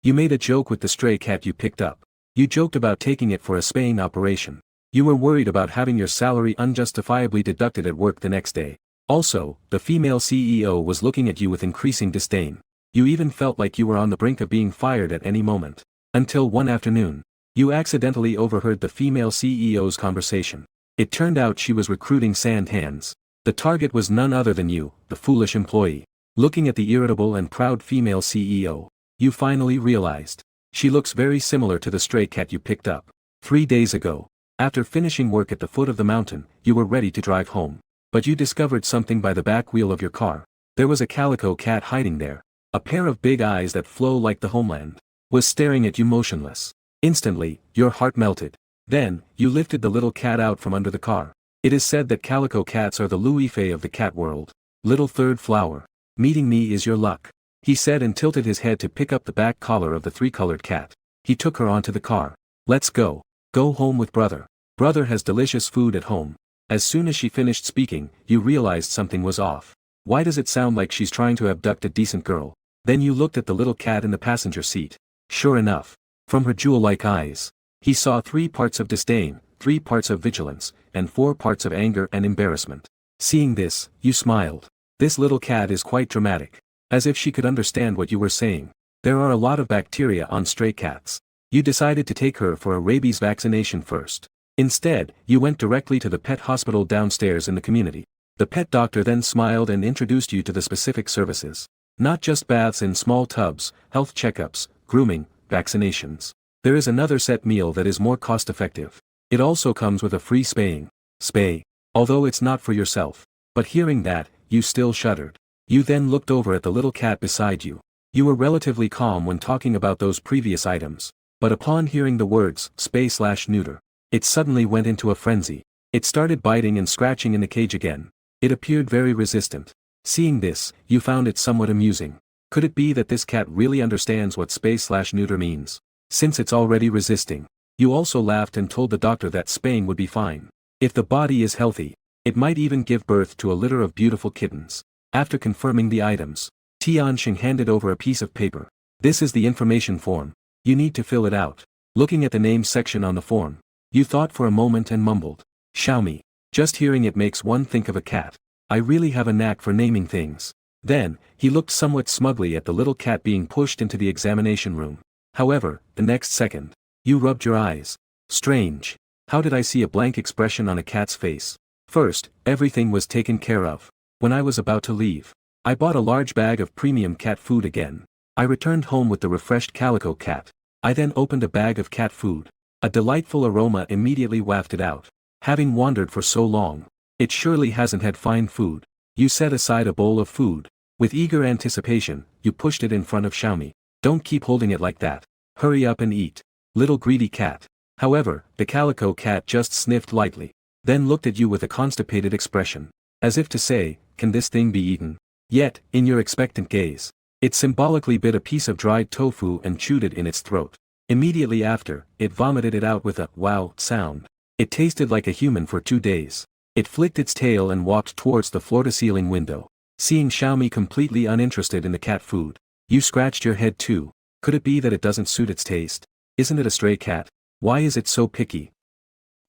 You made a joke with the stray cat you picked up. You joked about taking it for a spaying operation. You were worried about having your salary unjustifiably deducted at work the next day. Also, the female CEO was looking at you with increasing disdain. You even felt like you were on the brink of being fired at any moment. Until one afternoon, you accidentally overheard the female CEO's conversation. It turned out she was recruiting sand hands. The target was none other than you, the foolish employee. Looking at the irritable and proud female CEO, you finally realized. She looks very similar to the stray cat you picked up 3 days ago. After finishing work at the foot of the mountain, you were ready to drive home. But you discovered something by the back wheel of your car. There was a calico cat hiding there. A pair of big eyes that flow like the homeland was staring at you motionless. Instantly, your heart melted. Then, you lifted the little cat out from under the car. It is said that calico cats are the Louis Fay of the cat world. Little third flower. Meeting me is your luck, he said and tilted his head to pick up the back collar of the three-colored cat. He took her onto the car. Let's go. Go home with brother. Brother has delicious food at home. As soon as she finished speaking, you realized something was off. Why does it sound like she's trying to abduct a decent girl? Then you looked at the little cat in the passenger seat. Sure enough, from her jewel-like eyes, he saw 3 parts of disdain, 3 parts of vigilance, and 4 parts of anger and embarrassment. Seeing this, you smiled. This little cat is quite dramatic. As if she could understand what you were saying. There are a lot of bacteria on stray cats. You decided to take her for a rabies vaccination first. Instead, you went directly to the pet hospital downstairs in the community. The pet doctor then smiled and introduced you to the specific services. Not just baths in small tubs, health checkups, grooming, vaccinations. There is another set meal that is more cost-effective. It also comes with a free spay. Although it's not for yourself. But hearing that, you still shuddered. You then looked over at the little cat beside you. You were relatively calm when talking about those previous items. But upon hearing the words, spay/neuter, it suddenly went into a frenzy. It started biting and scratching in the cage again. It appeared very resistant. Seeing this, you found it somewhat amusing. Could it be that this cat really understands what spay/neuter means? Since it's already resisting. You also laughed and told the doctor that spaying would be fine. If the body is healthy, it might even give birth to a litter of beautiful kittens. After confirming the items, Tianxing handed over a piece of paper. This is the information form. You need to fill it out. Looking at the name section on the form, you thought for a moment and mumbled. Xiaomi. Just hearing it makes one think of a cat. I really have a knack for naming things. Then, he looked somewhat smugly at the little cat being pushed into the examination room. However, the next second, you rubbed your eyes. Strange. How did I see a blank expression on a cat's face? First, everything was taken care of. When I was about to leave, I bought a large bag of premium cat food again. I returned home with the refreshed calico cat. I then opened a bag of cat food. A delightful aroma immediately wafted out. Having wandered for so long, it surely hasn't had fine food. You set aside a bowl of food. With eager anticipation, you pushed it in front of Xiaomi. Don't keep holding it like that. Hurry up and eat. Little greedy cat. However, the calico cat just sniffed lightly. Then looked at you with a constipated expression. As if to say, can this thing be eaten? Yet, in your expectant gaze, it symbolically bit a piece of dried tofu and chewed it in its throat. Immediately after, it vomited it out with a wow sound. It tasted like a human for 2 days. It flicked its tail and walked towards the floor-to-ceiling window. Seeing Xiaomi completely uninterested in the cat food, you scratched your head too. Could it be that it doesn't suit its taste? Isn't it a stray cat? Why is it so picky?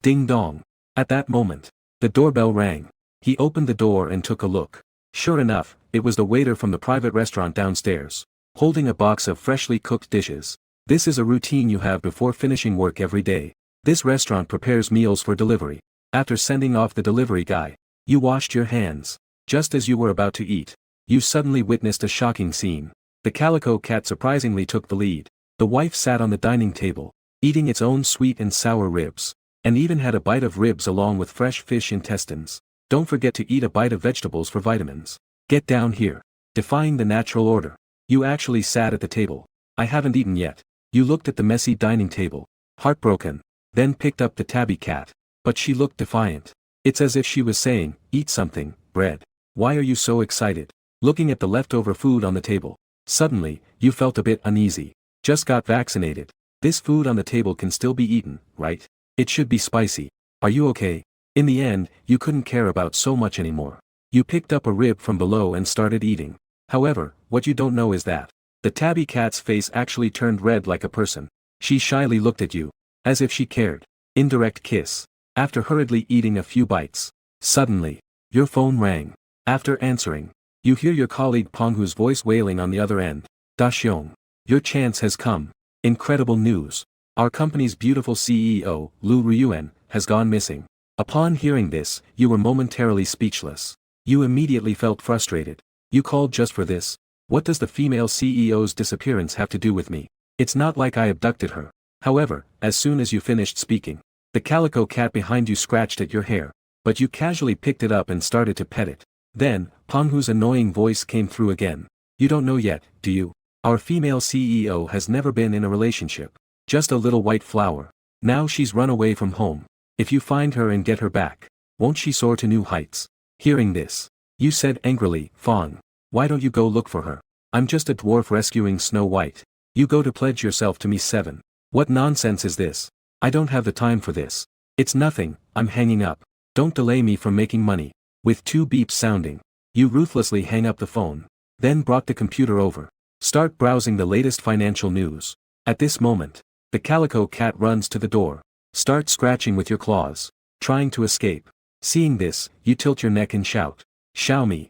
Ding dong. At that moment, the doorbell rang. He opened the door and took a look. Sure enough, it was the waiter from the private restaurant downstairs, holding a box of freshly cooked dishes. This is a routine you have before finishing work every day. This restaurant prepares meals for delivery. After sending off the delivery guy, you washed your hands. Just as you were about to eat, you suddenly witnessed a shocking scene. The calico cat surprisingly took the lead. The wife sat on the dining table, eating its own sweet and sour ribs, and even had a bite of ribs along with fresh fish intestines. Don't forget to eat a bite of vegetables for vitamins. Get down here. Defying the natural order. You actually sat at the table. I haven't eaten yet. You looked at the messy dining table, heartbroken, then picked up the tabby cat. But she looked defiant. It's as if she was saying, eat something, bread. Why are you so excited? Looking at the leftover food on the table. Suddenly, you felt a bit uneasy. Just got vaccinated. This food on the table can still be eaten, right? It should be spicy. Are you okay? In the end, you couldn't care about so much anymore. You picked up a rib from below and started eating. However, what you don't know is that, The tabby cat's face actually turned red like a person. She shyly looked at you. As if she cared. Indirect kiss. After hurriedly eating a few bites. Suddenly. Your phone rang. After answering. You hear your colleague Penghu's voice wailing on the other end. Da Xiong. Your chance has come. Incredible news. Our company's beautiful CEO, Lu Ryuan, has gone missing. Upon hearing this, you were momentarily speechless. You immediately felt frustrated. You called just for this? What does the female CEO's disappearance have to do with me? It's not like I abducted her. However, as soon as you finished speaking, the calico cat behind you scratched at your hair, but you casually picked it up and started to pet it. Then, Penghu's annoying voice came through again. You don't know yet, do you? Our female CEO has never been in a relationship. Just a little white flower. Now she's run away from home. If you find her and get her back, won't she soar to new heights? Hearing this, you said angrily, Fawn, why don't you go look for her? I'm just a dwarf rescuing Snow White. You go to pledge yourself to me 7. What nonsense is this? I don't have the time for this. It's nothing, I'm hanging up. Don't delay me from making money. With 2 beeps sounding, you ruthlessly hang up the phone. Then brought the computer over. Start browsing the latest financial news. At this moment, the calico cat runs to the door. Start scratching with your claws. Trying to escape. Seeing this, you tilt your neck and shout. Xiaomi.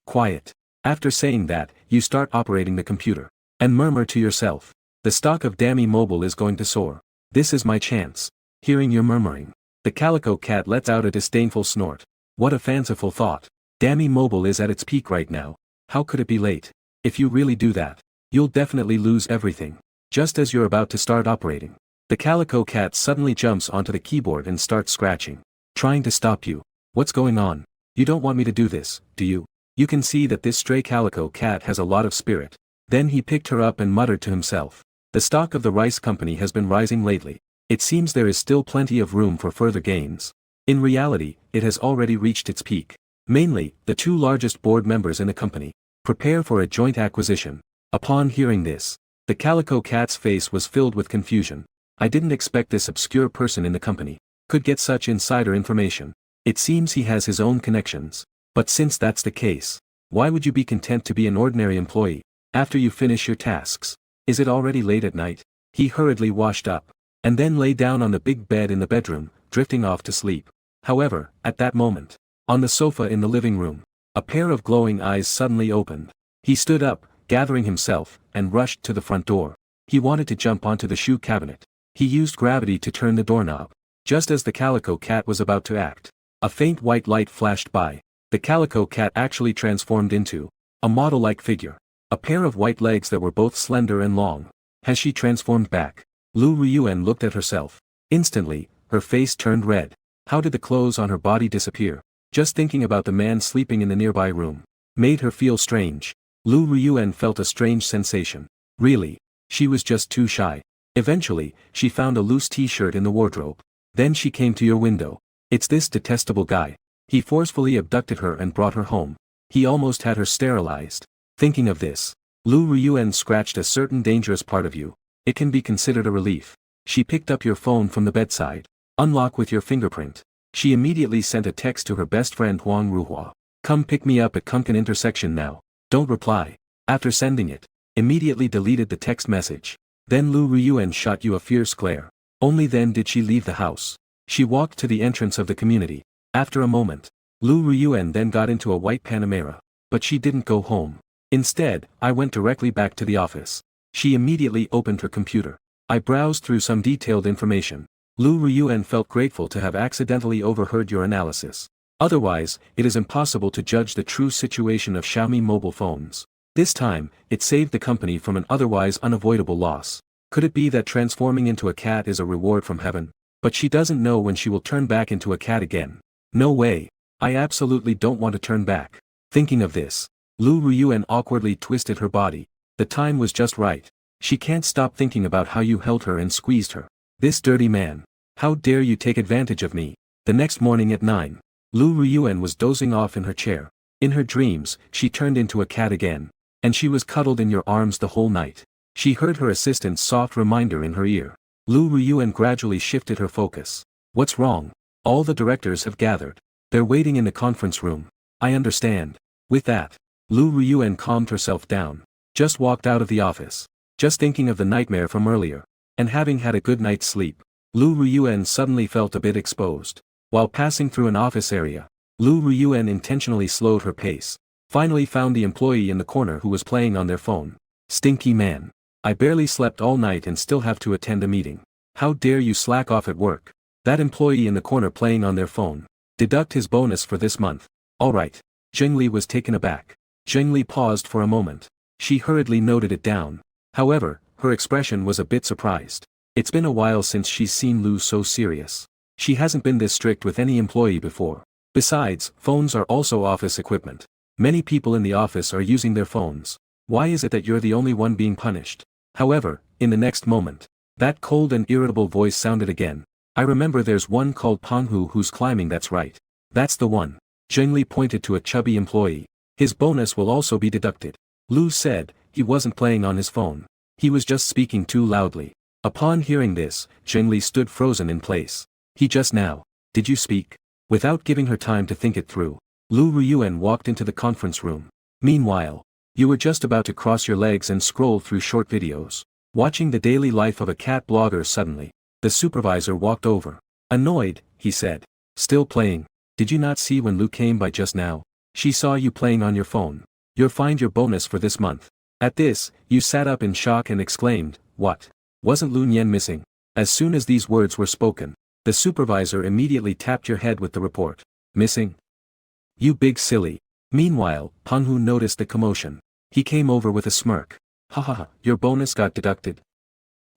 Quiet. After saying that, you start operating the computer. And murmur to yourself. The stock of Dami Mobile is going to soar. This is my chance. Hearing your murmuring, the calico cat lets out a disdainful snort. What a fanciful thought. Dami Mobile is at its peak right now. How could it be late? If you really do that, you'll definitely lose everything. Just as you're about to start operating, the calico cat suddenly jumps onto the keyboard and starts scratching. Trying to stop you. What's going on? You don't want me to do this, do you? You can see that this stray calico cat has a lot of spirit. Then he picked her up and muttered to himself. The stock of the rice company has been rising lately. It seems there is still plenty of room for further gains. In reality, it has already reached its peak. Mainly, the 2 largest board members in the company prepare for a joint acquisition. Upon hearing this, the calico cat's face was filled with confusion. I didn't expect this obscure person in the company could get such insider information. It seems he has his own connections. But since that's the case, why would you be content to be an ordinary employee? After you finish your tasks, is it already late at night? He hurriedly washed up, and then lay down on the big bed in the bedroom, drifting off to sleep. However, at that moment, on the sofa in the living room, a pair of glowing eyes suddenly opened. He stood up, gathering himself, and rushed to the front door. He wanted to jump onto the shoe cabinet. He used gravity to turn the doorknob. Just as the calico cat was about to act, a faint white light flashed by. The calico cat actually transformed into a model-like figure. A pair of white legs that were both slender and long. Has she transformed back? Lu Ryuan looked at herself. Instantly, her face turned red. How did the clothes on her body disappear? Just thinking about the man sleeping in the nearby room made her feel strange. Lu Ryuan felt a strange sensation. Really, she was just too shy. Eventually, she found a loose t-shirt in the wardrobe. Then she came to your window. It's this detestable guy. He forcefully abducted her and brought her home. He almost had her sterilized. Thinking of this, Lu Ryuan scratched a certain dangerous part of you. It can be considered a relief. She picked up your phone from the bedside. Unlock with your fingerprint. She immediately sent a text to her best friend Huang Ruhua. Come pick me up at Kunkan intersection now. Don't reply. After sending it, immediately deleted the text message. Then Lu Ryuan shot you a fierce glare. Only then did she leave the house. She walked to the entrance of the community. After a moment, Lu Ryuan then got into a white Panamera. But she didn't go home. Instead, I went directly back to the office. She immediately opened her computer. I browsed through some detailed information. Lu Ryuan felt grateful to have accidentally overheard your analysis. Otherwise, it is impossible to judge the true situation of Xiaomi mobile phones. This time, it saved the company from an otherwise unavoidable loss. Could it be that transforming into a cat is a reward from heaven? But she doesn't know when she will turn back into a cat again. No way. I absolutely don't want to turn back. Thinking of this, Lu Ryuan awkwardly twisted her body. The time was just right. She can't stop thinking about how you held her and squeezed her. This dirty man. How dare you take advantage of me? The next morning at 9, Lu Ryuan was dozing off in her chair. In her dreams, she turned into a cat again. And she was cuddled in your arms the whole night. She heard her assistant's soft reminder in her ear. Lu Ryuan gradually shifted her focus. What's wrong? All the directors have gathered. They're waiting in the conference room. I understand. With that, Lu Ryuan calmed herself down. Just walked out of the office. Just thinking of the nightmare from earlier. And having had a good night's sleep. Lu Ryuan suddenly felt a bit exposed. While passing through an office area, Lu Ryuan intentionally slowed her pace. Finally found the employee in the corner who was playing on their phone. Stinky man. I barely slept all night and still have to attend a meeting. How dare you slack off at work? That employee in the corner playing on their phone. Deduct his bonus for this month. Alright. Zhengli was taken aback. Zhengli paused for a moment. She hurriedly noted it down. However, her expression was a bit surprised. It's been a while since she's seen Lu so serious. She hasn't been this strict with any employee before. Besides, phones are also office equipment. Many people in the office are using their phones. Why is it that you're the only one being punished? However, in the next moment, that cold and irritable voice sounded again. I remember there's one called Panhu who's climbing. That's right. That's the one. Zhengli pointed to a chubby employee. His bonus will also be deducted. Lu said, he wasn't playing on his phone. He was just speaking too loudly. Upon hearing this, Zhengli stood frozen in place. He just now. Did you speak? Without giving her time to think it through, Lu Ryuan walked into the conference room. Meanwhile, you were just about to cross your legs and scroll through short videos. Watching the daily life of a cat blogger. Suddenly, the supervisor walked over. Annoyed, he said. Still playing? Did you not see when Lu came by just now? She saw you playing on your phone. You'll find your bonus for this month. At this, you sat up in shock and exclaimed, what? Wasn't Lu Nian missing? As soon as these words were spoken, the supervisor immediately tapped your head with the report. Missing? You big silly. Meanwhile, Panhu noticed the commotion. He came over with a smirk. Haha, your bonus got deducted.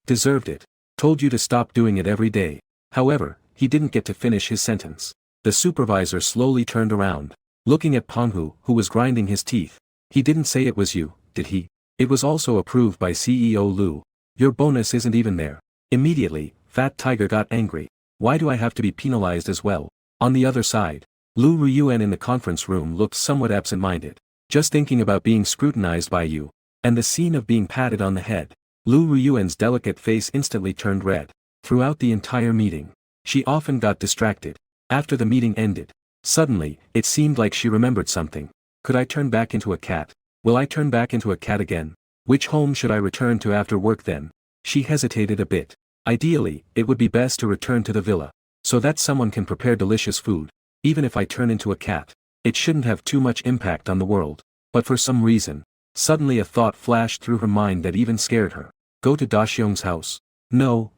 Deserved it. Told you to stop doing it every day. However, he didn't get to finish his sentence. The supervisor slowly turned around, looking at Panhu, who was grinding his teeth. He didn't say it was you, did he? It was also approved by CEO Lu. Your bonus isn't even there. Immediately, Fat Tiger got angry. Why do I have to be penalized as well? On the other side, Lu Ryuan in the conference room looked somewhat absent-minded. Just thinking about being scrutinized by you, and the scene of being patted on the head, Lu Ryuan's delicate face instantly turned red. Throughout the entire meeting, she often got distracted. After the meeting ended, suddenly, it seemed like she remembered something. Could I turn back into a cat? Will I turn back into a cat again? Which home should I return to after work then? She hesitated a bit. Ideally, it would be best to return to the villa, so that someone can prepare delicious food. Even if I turn into a cat, it shouldn't have too much impact on the world. But for some reason, suddenly a thought flashed through her mind that even scared her. Go to Daxiong's house. No.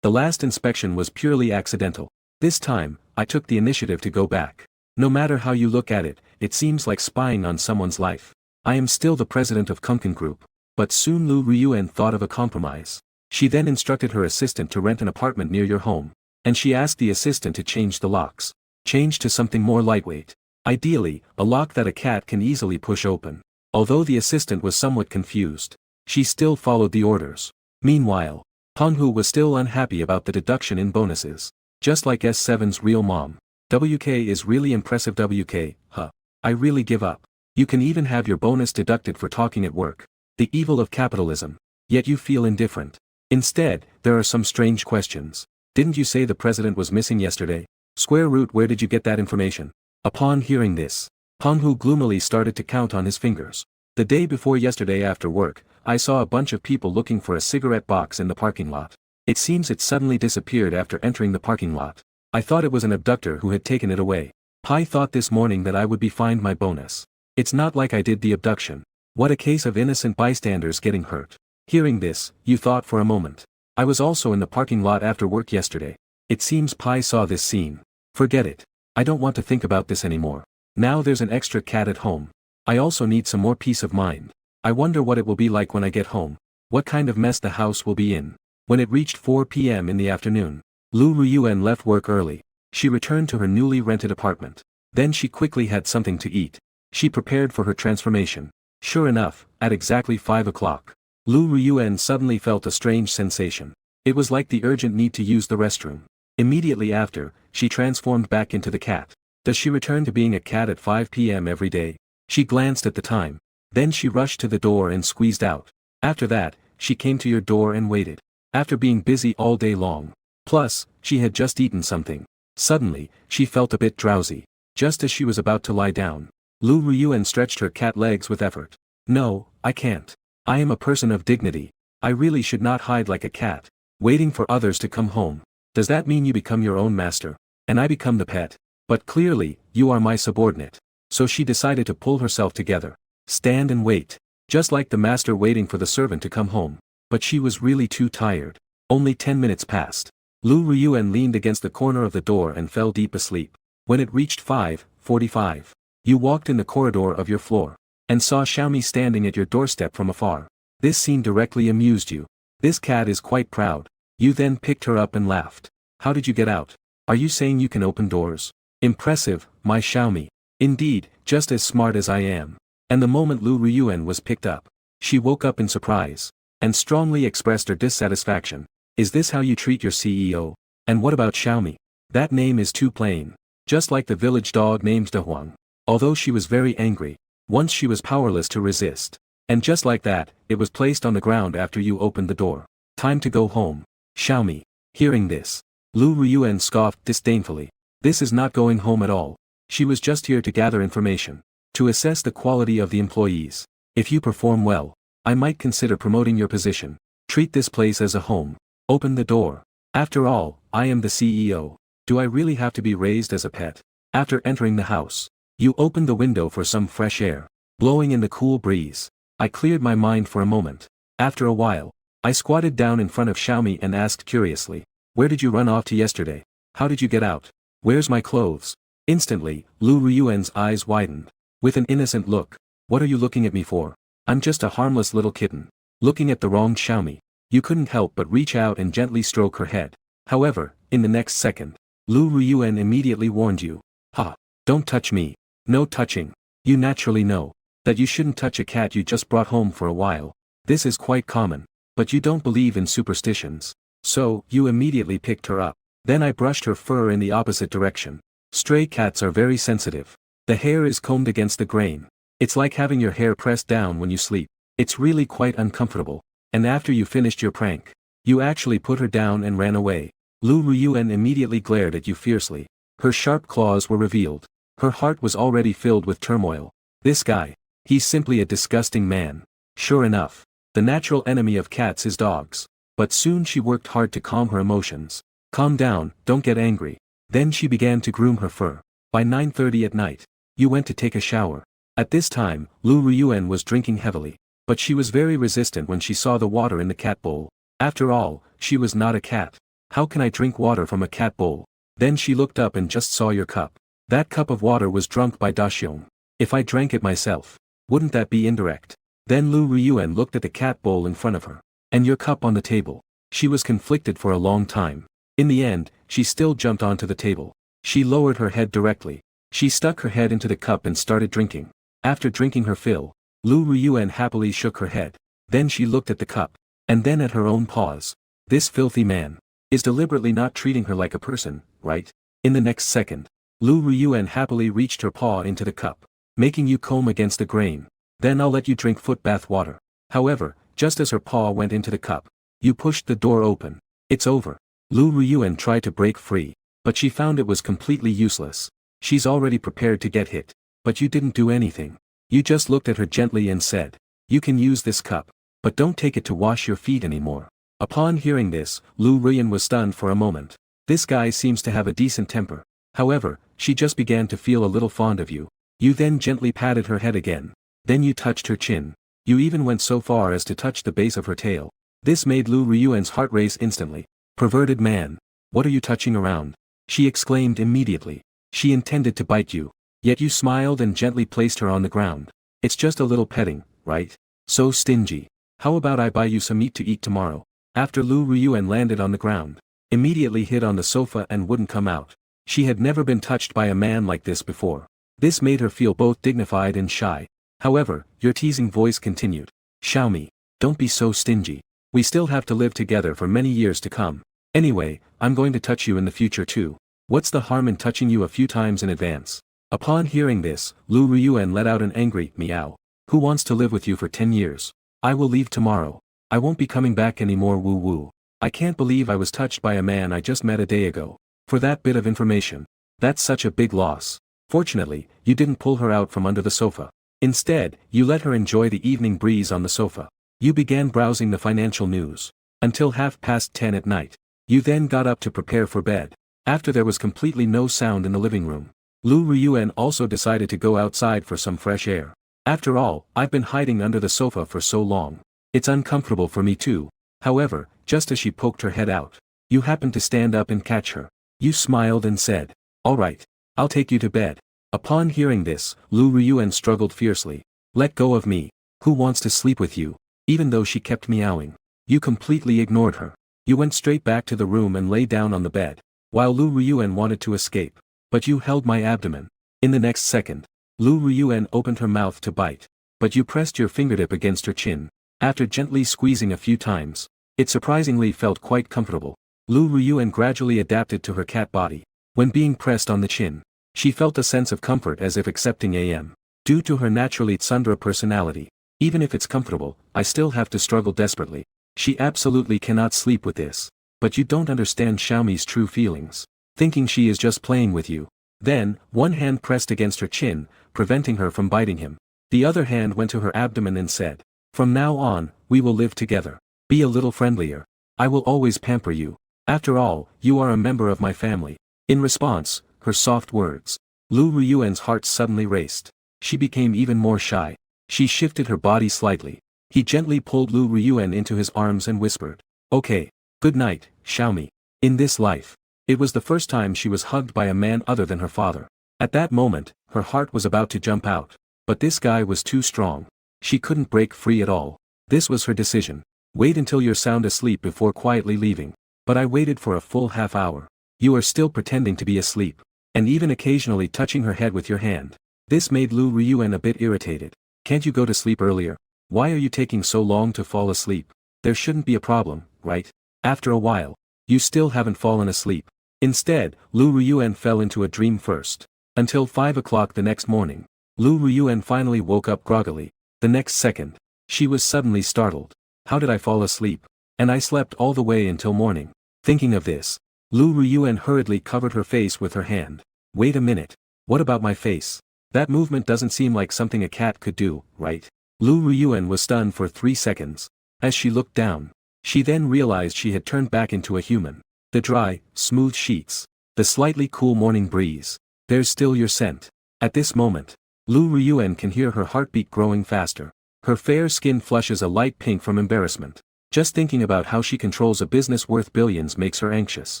The last inspection was purely accidental. This time, I took the initiative to go back. No matter how you look at it, it seems like spying on someone's life. I am still the president of Kunkin Group. But soon Lu Ryuan thought of a compromise. She then instructed her assistant to rent an apartment near your home. And she asked the assistant to change the locks. Change to something more lightweight. Ideally, a lock that a cat can easily push open. Although the assistant was somewhat confused, she still followed the orders. Meanwhile, Panhu was still unhappy about the deduction in bonuses. Just like S7's real mom. WK is really impressive. WK, huh. I really give up. You can even have your bonus deducted for talking at work. The evil of capitalism. Yet you feel indifferent. Instead, there are some strange questions. Didn't you say the president was missing yesterday? Square root, where did you get that information? Upon hearing this, Panhu gloomily started to count on his fingers. The day before yesterday after work, I saw a bunch of people looking for a cigarette box in the parking lot. It seems it suddenly disappeared after entering the parking lot. I thought it was an abductor who had taken it away. Pai thought this morning that I would be fined my bonus. It's not like I did the abduction. What a case of innocent bystanders getting hurt. Hearing this, you thought for a moment. I was also in the parking lot after work yesterday. It seems Pai saw this scene. Forget it. I don't want to think about this anymore. Now there's an extra cat at home. I also need some more peace of mind. I wonder what it will be like when I get home. What kind of mess the house will be in. When it reached 4 p.m. in the afternoon, Lu Ryuan left work early. She returned to her newly rented apartment. Then she quickly had something to eat. She prepared for her transformation. Sure enough, at exactly 5 o'clock, Lu Ryuan suddenly felt a strange sensation. It was like the urgent need to use the restroom. Immediately after, she transformed back into the cat. Does she return to being a cat at 5 p.m. every day? She glanced at the time. Then she rushed to the door and squeezed out. After that, she came to your door and waited. After being busy all day long. Plus, she had just eaten something. Suddenly, she felt a bit drowsy. Just as she was about to lie down, Lu Ryuan stretched her cat legs with effort. No, I can't. I am a person of dignity. I really should not hide like a cat, waiting for others to come home. Does that mean you become your own master, and I become the pet? But clearly, you are my subordinate. So she decided to pull herself together. Stand and wait. Just like the master waiting for the servant to come home. But she was really too tired. Only 10 minutes passed. Lu Ryuan leaned against the corner of the door and fell deep asleep. When it reached 5:45, you walked in the corridor of your floor, and saw Xiaomi standing at your doorstep from afar. This scene directly amused you. This cat is quite proud. You then picked her up and laughed. How did you get out? Are you saying you can open doors? Impressive, my Xiaomi. Indeed, just as smart as I am. And the moment Lu Ryuan was picked up, she woke up in surprise, and strongly expressed her dissatisfaction. Is this how you treat your CEO? And what about Xiaomi? That name is too plain. Just like the village dog named Dahuang. Although she was very angry, once she was powerless to resist. And just like that, it was placed on the ground after you opened the door. Time to go home. Xiaomi. Hearing this, Lu Ryuan scoffed disdainfully. This is not going home at all. She was just here to gather information, to assess the quality of the employees. If you perform well, I might consider promoting your position. Treat this place as a home. Open the door. After all, I am the CEO. Do I really have to be raised as a pet? After entering the house, you opened the window for some fresh air, blowing in the cool breeze. I cleared my mind for a moment. After a while, I squatted down in front of Xiaomi and asked curiously, where did you run off to yesterday? How did you get out? Where's my clothes? Instantly, Lu Ryuan's eyes widened. With an innocent look, what are you looking at me for? I'm just a harmless little kitten. Looking at the wrong Xiaomi, you couldn't help but reach out and gently stroke her head. However, in the next second, Lu Ryuan immediately warned you. Ha! Don't touch me. No touching. You naturally know that you shouldn't touch a cat you just brought home for a while. This is quite common. But you don't believe in superstitions. So, you immediately picked her up. Then I brushed her fur in the opposite direction. Stray cats are very sensitive. The hair is combed against the grain. It's like having your hair pressed down when you sleep. It's really quite uncomfortable. And after you finished your prank, you actually put her down and ran away. Lu Ryuan immediately glared at you fiercely. Her sharp claws were revealed. Her heart was already filled with turmoil. This guy, he's simply a disgusting man. Sure enough, the natural enemy of cats is dogs. But soon she worked hard to calm her emotions. Calm down, don't get angry. Then she began to groom her fur. By 9:30 at night, you went to take a shower. At this time, Lu Ryuan was drinking heavily. But she was very resistant when she saw the water in the cat bowl. After all, she was not a cat. How can I drink water from a cat bowl? Then she looked up and just saw your cup. That cup of water was drunk by Daxiong. If I drank it myself, wouldn't that be indirect? Then Lu Ryuan looked at the cat bowl in front of her. And your cup on the table. She was conflicted for a long time. In the end, she still jumped onto the table. She lowered her head directly. She stuck her head into the cup and started drinking. After drinking her fill, Lu Ryuan happily shook her head. Then she looked at the cup. And then at her own paws. This filthy man is deliberately not treating her like a person, right? In the next second, Lu Ryuan happily reached her paw into the cup, making you comb against the grain. Then I'll let you drink foot bath water. However, just as her paw went into the cup, you pushed the door open. It's over. Lu Ryuan tried to break free, but she found it was completely useless. She's already prepared to get hit. But you didn't do anything. You just looked at her gently and said, you can use this cup, but don't take it to wash your feet anymore. Upon hearing this, Lu Ryuan was stunned for a moment. This guy seems to have a decent temper. However, she just began to feel a little fond of you. You then gently patted her head again. Then you touched her chin. You even went so far as to touch the base of her tail. This made Lu Ryuan's heart race instantly. Perverted man. What are you touching around? She exclaimed immediately. She intended to bite you. Yet you smiled and gently placed her on the ground. It's just a little petting, right? So stingy. How about I buy you some meat to eat tomorrow? After Lu Ryuan landed on the ground, immediately hid on the sofa and wouldn't come out. She had never been touched by a man like this before. This made her feel both dignified and shy. However, your teasing voice continued. Xiaomi, don't be so stingy. We still have to live together for many years to come. Anyway, I'm going to touch you in the future too. What's the harm in touching you a few times in advance? Upon hearing this, Lu Ryuan let out an angry meow. Who wants to live with you for 10 years? I will leave tomorrow. I won't be coming back anymore. Woo woo. I can't believe I was touched by a man I just met a day ago. For that bit of information. That's such a big loss. Fortunately, you didn't pull her out from under the sofa. Instead, you let her enjoy the evening breeze on the sofa. You began browsing the financial news. Until 10:30 at night. You then got up to prepare for bed. After there was completely no sound in the living room. Lu Ryuan also decided to go outside for some fresh air. After all, I've been hiding under the sofa for so long. It's uncomfortable for me too. However, just as she poked her head out, you happened to stand up and catch her. You smiled and said, "All right, I'll take you to bed." Upon hearing this, Lu Ryuan struggled fiercely. "Let go of me. Who wants to sleep with you?" Even though she kept meowing. You completely ignored her. You went straight back to the room and lay down on the bed. While Lu Ryuan wanted to escape. But you held my abdomen. In the next second, Lu Ryuan opened her mouth to bite. But you pressed your fingertip against her chin. After gently squeezing a few times, it surprisingly felt quite comfortable. Lu Ryuan gradually adapted to her cat body. When being pressed on the chin, she felt a sense of comfort as if accepting am. Due to her naturally tsundere personality, even if it's comfortable, I still have to struggle desperately. She absolutely cannot sleep with this. But you don't understand Xiaomi's true feelings. Thinking she is just playing with you. Then, one hand pressed against her chin, preventing her from biting him. The other hand went to her abdomen and said, "From now on, we will live together. Be a little friendlier. I will always pamper you. After all, you are a member of my family." In response, her soft words. Lu Ryuan's heart suddenly raced. She became even more shy. She shifted her body slightly. He gently pulled Lu Ryuan into his arms and whispered, "Okay, good night, Xiaomi." In this life, it was the first time she was hugged by a man other than her father. At that moment, her heart was about to jump out. But this guy was too strong. She couldn't break free at all. This was her decision. Wait until you're sound asleep before quietly leaving. But I waited for a full half hour. You are still pretending to be asleep. And even occasionally touching her head with your hand. This made Lu Ryuan a bit irritated. Can't you go to sleep earlier? Why are you taking so long to fall asleep? There shouldn't be a problem, right? After a while, you still haven't fallen asleep. Instead, Lu Ryuan fell into a dream first. Until 5 o'clock the next morning, Lu Ryuan finally woke up groggily. The next second, she was suddenly startled. How did I fall asleep? And I slept all the way until morning. Thinking of this, Lu Ryuan hurriedly covered her face with her hand. Wait a minute. What about my face? That movement doesn't seem like something a cat could do, right? Lu Ryuan was stunned for 3 seconds. As she looked down, she then realized she had turned back into a human. The dry, smooth sheets. The slightly cool morning breeze. There's still your scent. At this moment, Lu Ryuan can hear her heartbeat growing faster. Her fair skin flushes a light pink from embarrassment. Just thinking about how she controls a business worth billions makes her anxious.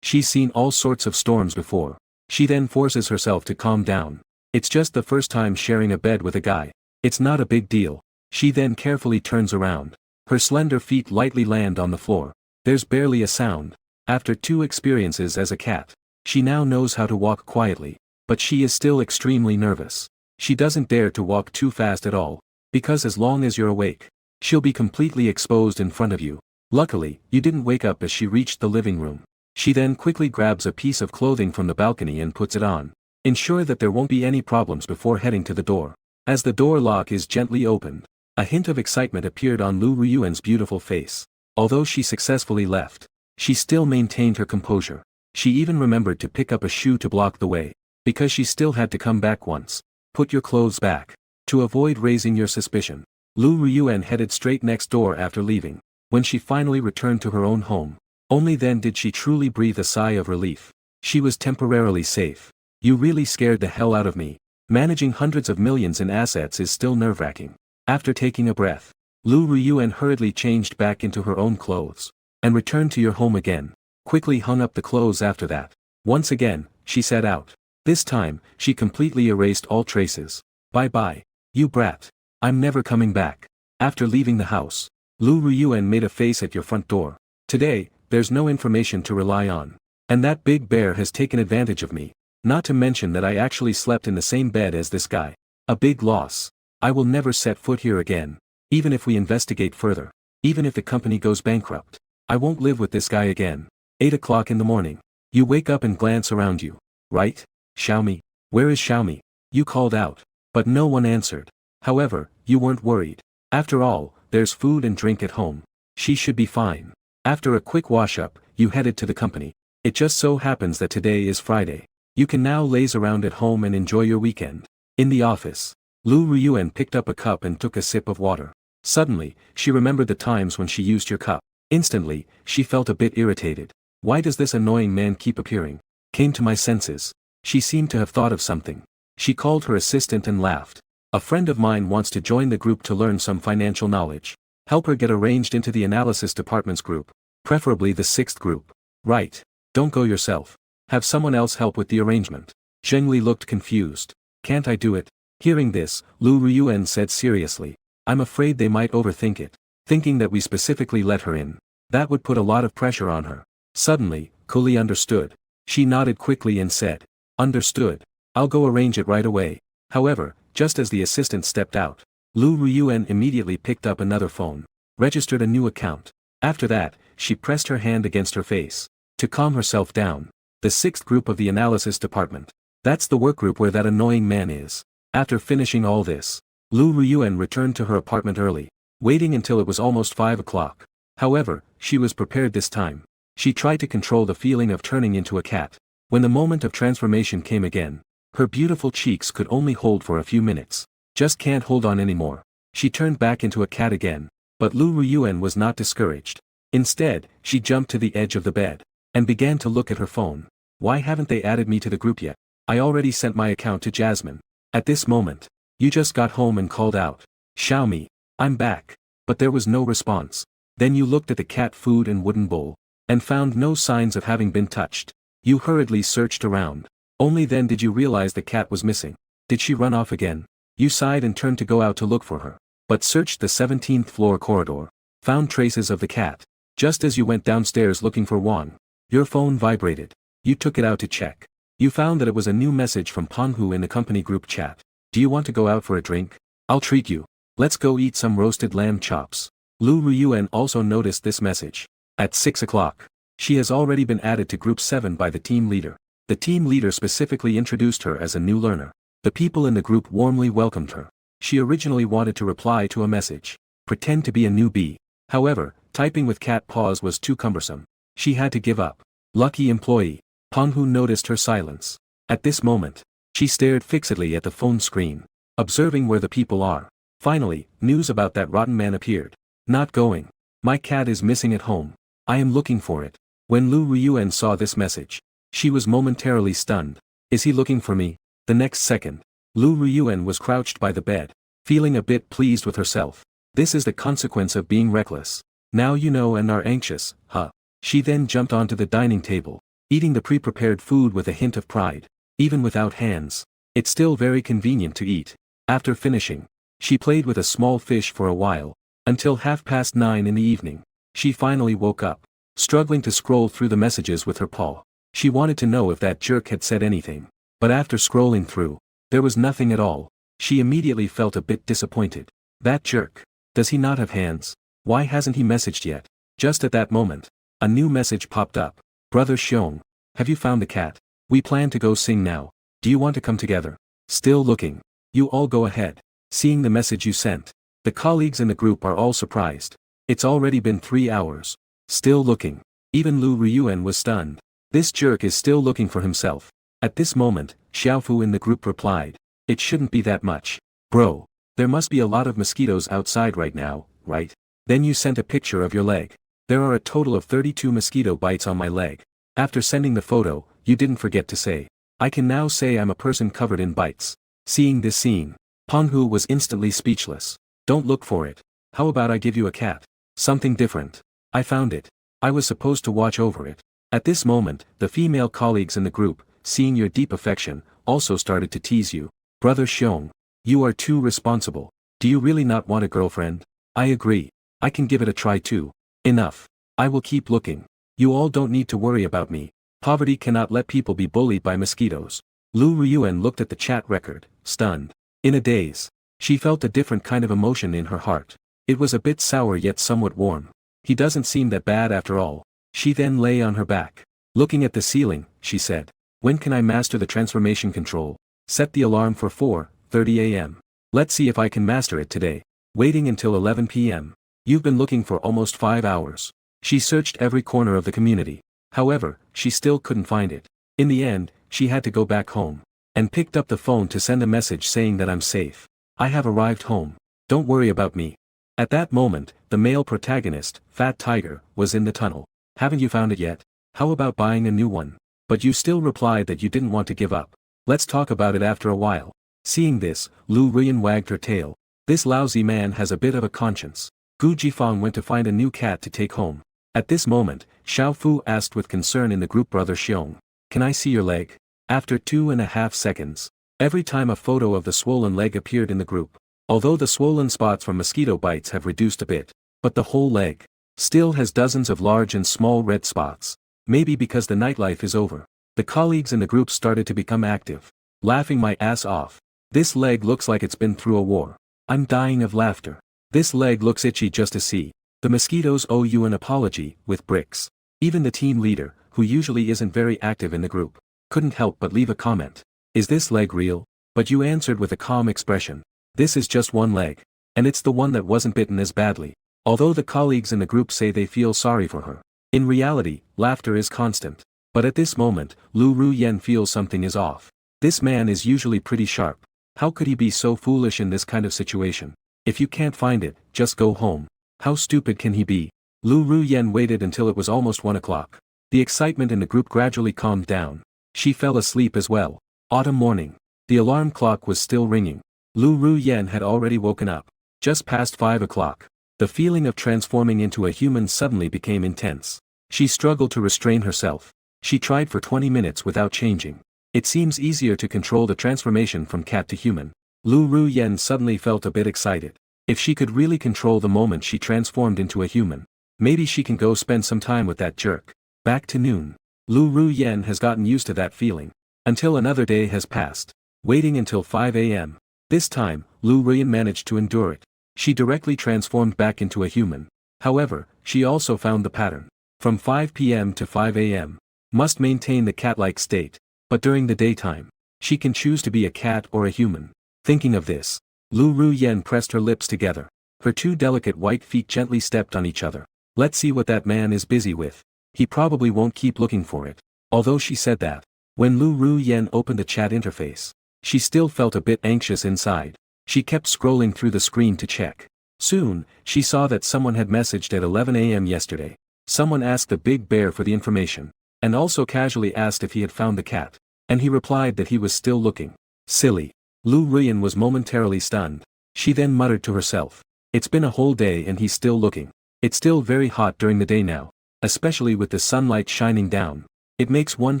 She's seen all sorts of storms before. She then forces herself to calm down. It's just the first time sharing a bed with a guy. It's not a big deal. She then carefully turns around. Her slender feet lightly land on the floor. There's barely a sound. After 2 experiences as a cat, she now knows how to walk quietly. But she is still extremely nervous. She doesn't dare to walk too fast at all. Because as long as you're awake, she'll be completely exposed in front of you. Luckily, you didn't wake up as she reached the living room. She then quickly grabs a piece of clothing from the balcony and puts it on. Ensure that there won't be any problems before heading to the door. As the door lock is gently opened, a hint of excitement appeared on Lu Ryuan's beautiful face. Although she successfully left, she still maintained her composure. She even remembered to pick up a shoe to block the way. Because she still had to come back once. Put your clothes back. To avoid raising your suspicion, Lu Ryuan headed straight next door after leaving. When she finally returned to her own home, only then did she truly breathe a sigh of relief. She was temporarily safe. You really scared the hell out of me. Managing hundreds of millions in assets is still nerve-wracking. After taking a breath, Lu Ryuan hurriedly changed back into her own clothes. And returned to your home again. Quickly hung up the clothes after that. Once again, she set out. This time, she completely erased all traces. Bye-bye. You brat. I'm never coming back. After leaving the house, Lu Ryuan made a face at your front door. Today, there's no information to rely on. And that big bear has taken advantage of me. Not to mention that I actually slept in the same bed as this guy. A big loss. I will never set foot here again. Even if we investigate further. Even if the company goes bankrupt. I won't live with this guy again. 8 o'clock in the morning. You wake up and glance around you. Right? Xiaomi? Where is Xiaomi? You called out. But no one answered. However, you weren't worried. After all, there's food and drink at home. She should be fine. After a quick wash-up, you headed to the company. It just so happens that today is Friday. You can now laze around at home and enjoy your weekend. In the office, Lu Ryuan picked up a cup and took a sip of water. Suddenly, she remembered the times when she used your cup. Instantly, she felt a bit irritated. Why does this annoying man keep appearing? Came to my senses. She seemed to have thought of something. She called her assistant and laughed. A friend of mine wants to join the group to learn some financial knowledge. Help her get arranged into the analysis department's group. Preferably the 6th group. Right. Don't go yourself. Have someone else help with the arrangement. Zhengli looked confused. Can't I do it? Hearing this, Lu Ryuan said seriously. I'm afraid they might overthink it. Thinking that we specifically let her in. That would put a lot of pressure on her. Suddenly, Kuli understood. She nodded quickly and said. Understood. I'll go arrange it right away. However, just as the assistant stepped out, Lu Ryuan immediately picked up another phone. Registered a new account. After that, she pressed her hand against her face. To calm herself down. The 6th group of the analysis department. That's the workgroup where that annoying man is. After finishing all this, Lu Ryuan returned to her apartment early, waiting until it was almost 5 o'clock. However, she was prepared this time. She tried to control the feeling of turning into a cat. When the moment of transformation came again, her beautiful cheeks could only hold for a few minutes. Just can't hold on anymore. She turned back into a cat again. But Lu Ryuan was not discouraged. Instead, she jumped to the edge of the bed, and began to look at her phone. Why haven't they added me to the group yet? I already sent my account to Jasmine. At this moment, you just got home and called out. Xiaomi, I'm back. But there was no response. Then you looked at the cat food and wooden bowl, and found no signs of having been touched. You hurriedly searched around. Only then did you realize the cat was missing. Did she run off again? You sighed and turned to go out to look for her. But searched the 17th floor corridor. Found traces of the cat. Just as you went downstairs looking for Wang, your phone vibrated. You took it out to check. You found that it was a new message from Manhwa in the company group chat. Do you want to go out for a drink? I'll treat you. Let's go eat some roasted lamb chops. Lu Ryuan also noticed this message. At 6 o'clock. She has already been added to group 7 by the team leader. The team leader specifically introduced her as a new learner. The people in the group warmly welcomed her. She originally wanted to reply to a message. Pretend to be a newbie. However, typing with cat paws was too cumbersome. She had to give up. Lucky employee. Panhu noticed her silence. At this moment, she stared fixedly at the phone screen, observing where the people are. Finally, news about that rotten man appeared. Not going. My cat is missing at home. I am looking for it. When Lu Ryuan saw this message, she was momentarily stunned. Is he looking for me? The next second, Lu Ryuan was crouched by the bed, feeling a bit pleased with herself. This is the consequence of being reckless. Now you know and are anxious, huh? She then jumped onto the dining table, eating the pre-prepared food with a hint of pride. Even without hands, it's still very convenient to eat. After finishing, she played with a small fish for a while, until 9:30 in the evening. She finally woke up, struggling to scroll through the messages with her paw. She wanted to know if that jerk had said anything. But after scrolling through, there was nothing at all. She immediately felt a bit disappointed. That jerk. Does he not have hands? Why hasn't he messaged yet? Just at that moment, a new message popped up. Brother Xiong, have you found the cat? We plan to go sing now. Do you want to come together? Still looking. You all go ahead. Seeing the message you sent, the colleagues in the group are all surprised. It's already been 3 hours. Still looking. Even Lu Ryuan was stunned. This jerk is still looking for himself. At this moment, Xiaofu in the group replied. It shouldn't be that much. Bro. There must be a lot of mosquitoes outside right now, right? Then you sent a picture of your leg. There are a total of 32 mosquito bites on my leg. After sending the photo, you didn't forget to say. I can now say I'm a person covered in bites. Seeing this scene, Panhu was instantly speechless. Don't look for it. How about I give you a cat? Something different. I found it. I was supposed to watch over it. At this moment, the female colleagues in the group, seeing your deep affection, also started to tease you. Brother Xiong, you are too responsible. Do you really not want a girlfriend? I agree. I can give it a try too. Enough. I will keep looking. You all don't need to worry about me. Poverty cannot let people be bullied by mosquitoes. Lu Ryuan looked at the chat record, stunned. In a daze. She felt a different kind of emotion in her heart. It was a bit sour yet somewhat warm. He doesn't seem that bad after all. She then lay on her back. Looking at the ceiling, she said. When can I master the transformation control? Set the alarm for 4:30 a.m. Let's see if I can master it today. Waiting until 11 p.m. You've been looking for almost 5 hours. She searched every corner of the community. However, she still couldn't find it. In the end, she had to go back home. And picked up the phone to send a message saying that I'm safe. I have arrived home. Don't worry about me. At that moment, the male protagonist, Fat Tiger, was in the tunnel. Haven't you found it yet? How about buying a new one? But you still replied that you didn't want to give up. Let's talk about it after a while. Seeing this, Lu Ruyan wagged her tail. This lousy man has a bit of a conscience. Gu Jifang went to find a new cat to take home. At this moment, Xiao Fu asked with concern in the group, Brother Xiong. Can I see your leg? After 2.5 seconds. Every time a photo of the swollen leg appeared in the group. Although the swollen spots from mosquito bites have reduced a bit. But the whole leg still has dozens of large and small red spots. Maybe because the nightlife is over. The colleagues in the group started to become active. Laughing my ass off. This leg looks like it's been through a war. I'm dying of laughter. This leg looks itchy just to see. The mosquitoes owe you an apology, with bricks. Even the team leader, who usually isn't very active in the group, couldn't help but leave a comment. Is this leg real? But you answered with a calm expression. This is just one leg. And it's the one that wasn't bitten as badly. Although the colleagues in the group say they feel sorry for her. In reality, laughter is constant. But at this moment, Lu Ruyan feels something is off. This man is usually pretty sharp. How could he be so foolish in this kind of situation? If you can't find it, just go home. How stupid can he be? Lu Ruyan waited until it was almost 1 o'clock. The excitement in the group gradually calmed down. She fell asleep as well. Autumn morning. The alarm clock was still ringing. Lu Ruyan had already woken up. Just past 5 o'clock. The feeling of transforming into a human suddenly became intense. She struggled to restrain herself. She tried for 20 minutes without changing. It seems easier to control the transformation from cat to human. Lu Ruyan suddenly felt a bit excited. If she could really control the moment she transformed into a human, maybe she can go spend some time with that jerk. Back to noon. Lu Ruyan has gotten used to that feeling. Until another day has passed. Waiting until 5 a.m. This time, Lu Ruyan managed to endure it. She directly transformed back into a human. However, she also found the pattern. From 5 p.m. to 5 a.m. Must maintain the cat-like state. But during the daytime, she can choose to be a cat or a human. Thinking of this, Lu Ruyan pressed her lips together. Her two delicate white feet gently stepped on each other. Let's see what that man is busy with. He probably won't keep looking for it. Although she said that, when Lu Ruyan opened the chat interface, she still felt a bit anxious inside. She kept scrolling through the screen to check. Soon, she saw that someone had messaged at 11 a.m. yesterday. Someone asked the big bear for the information, and also casually asked if he had found the cat. And he replied that he was still looking. Silly. Lu Ruyan was momentarily stunned. She then muttered to herself. It's been a whole day and he's still looking. It's still very hot during the day now. Especially with the sunlight shining down. It makes one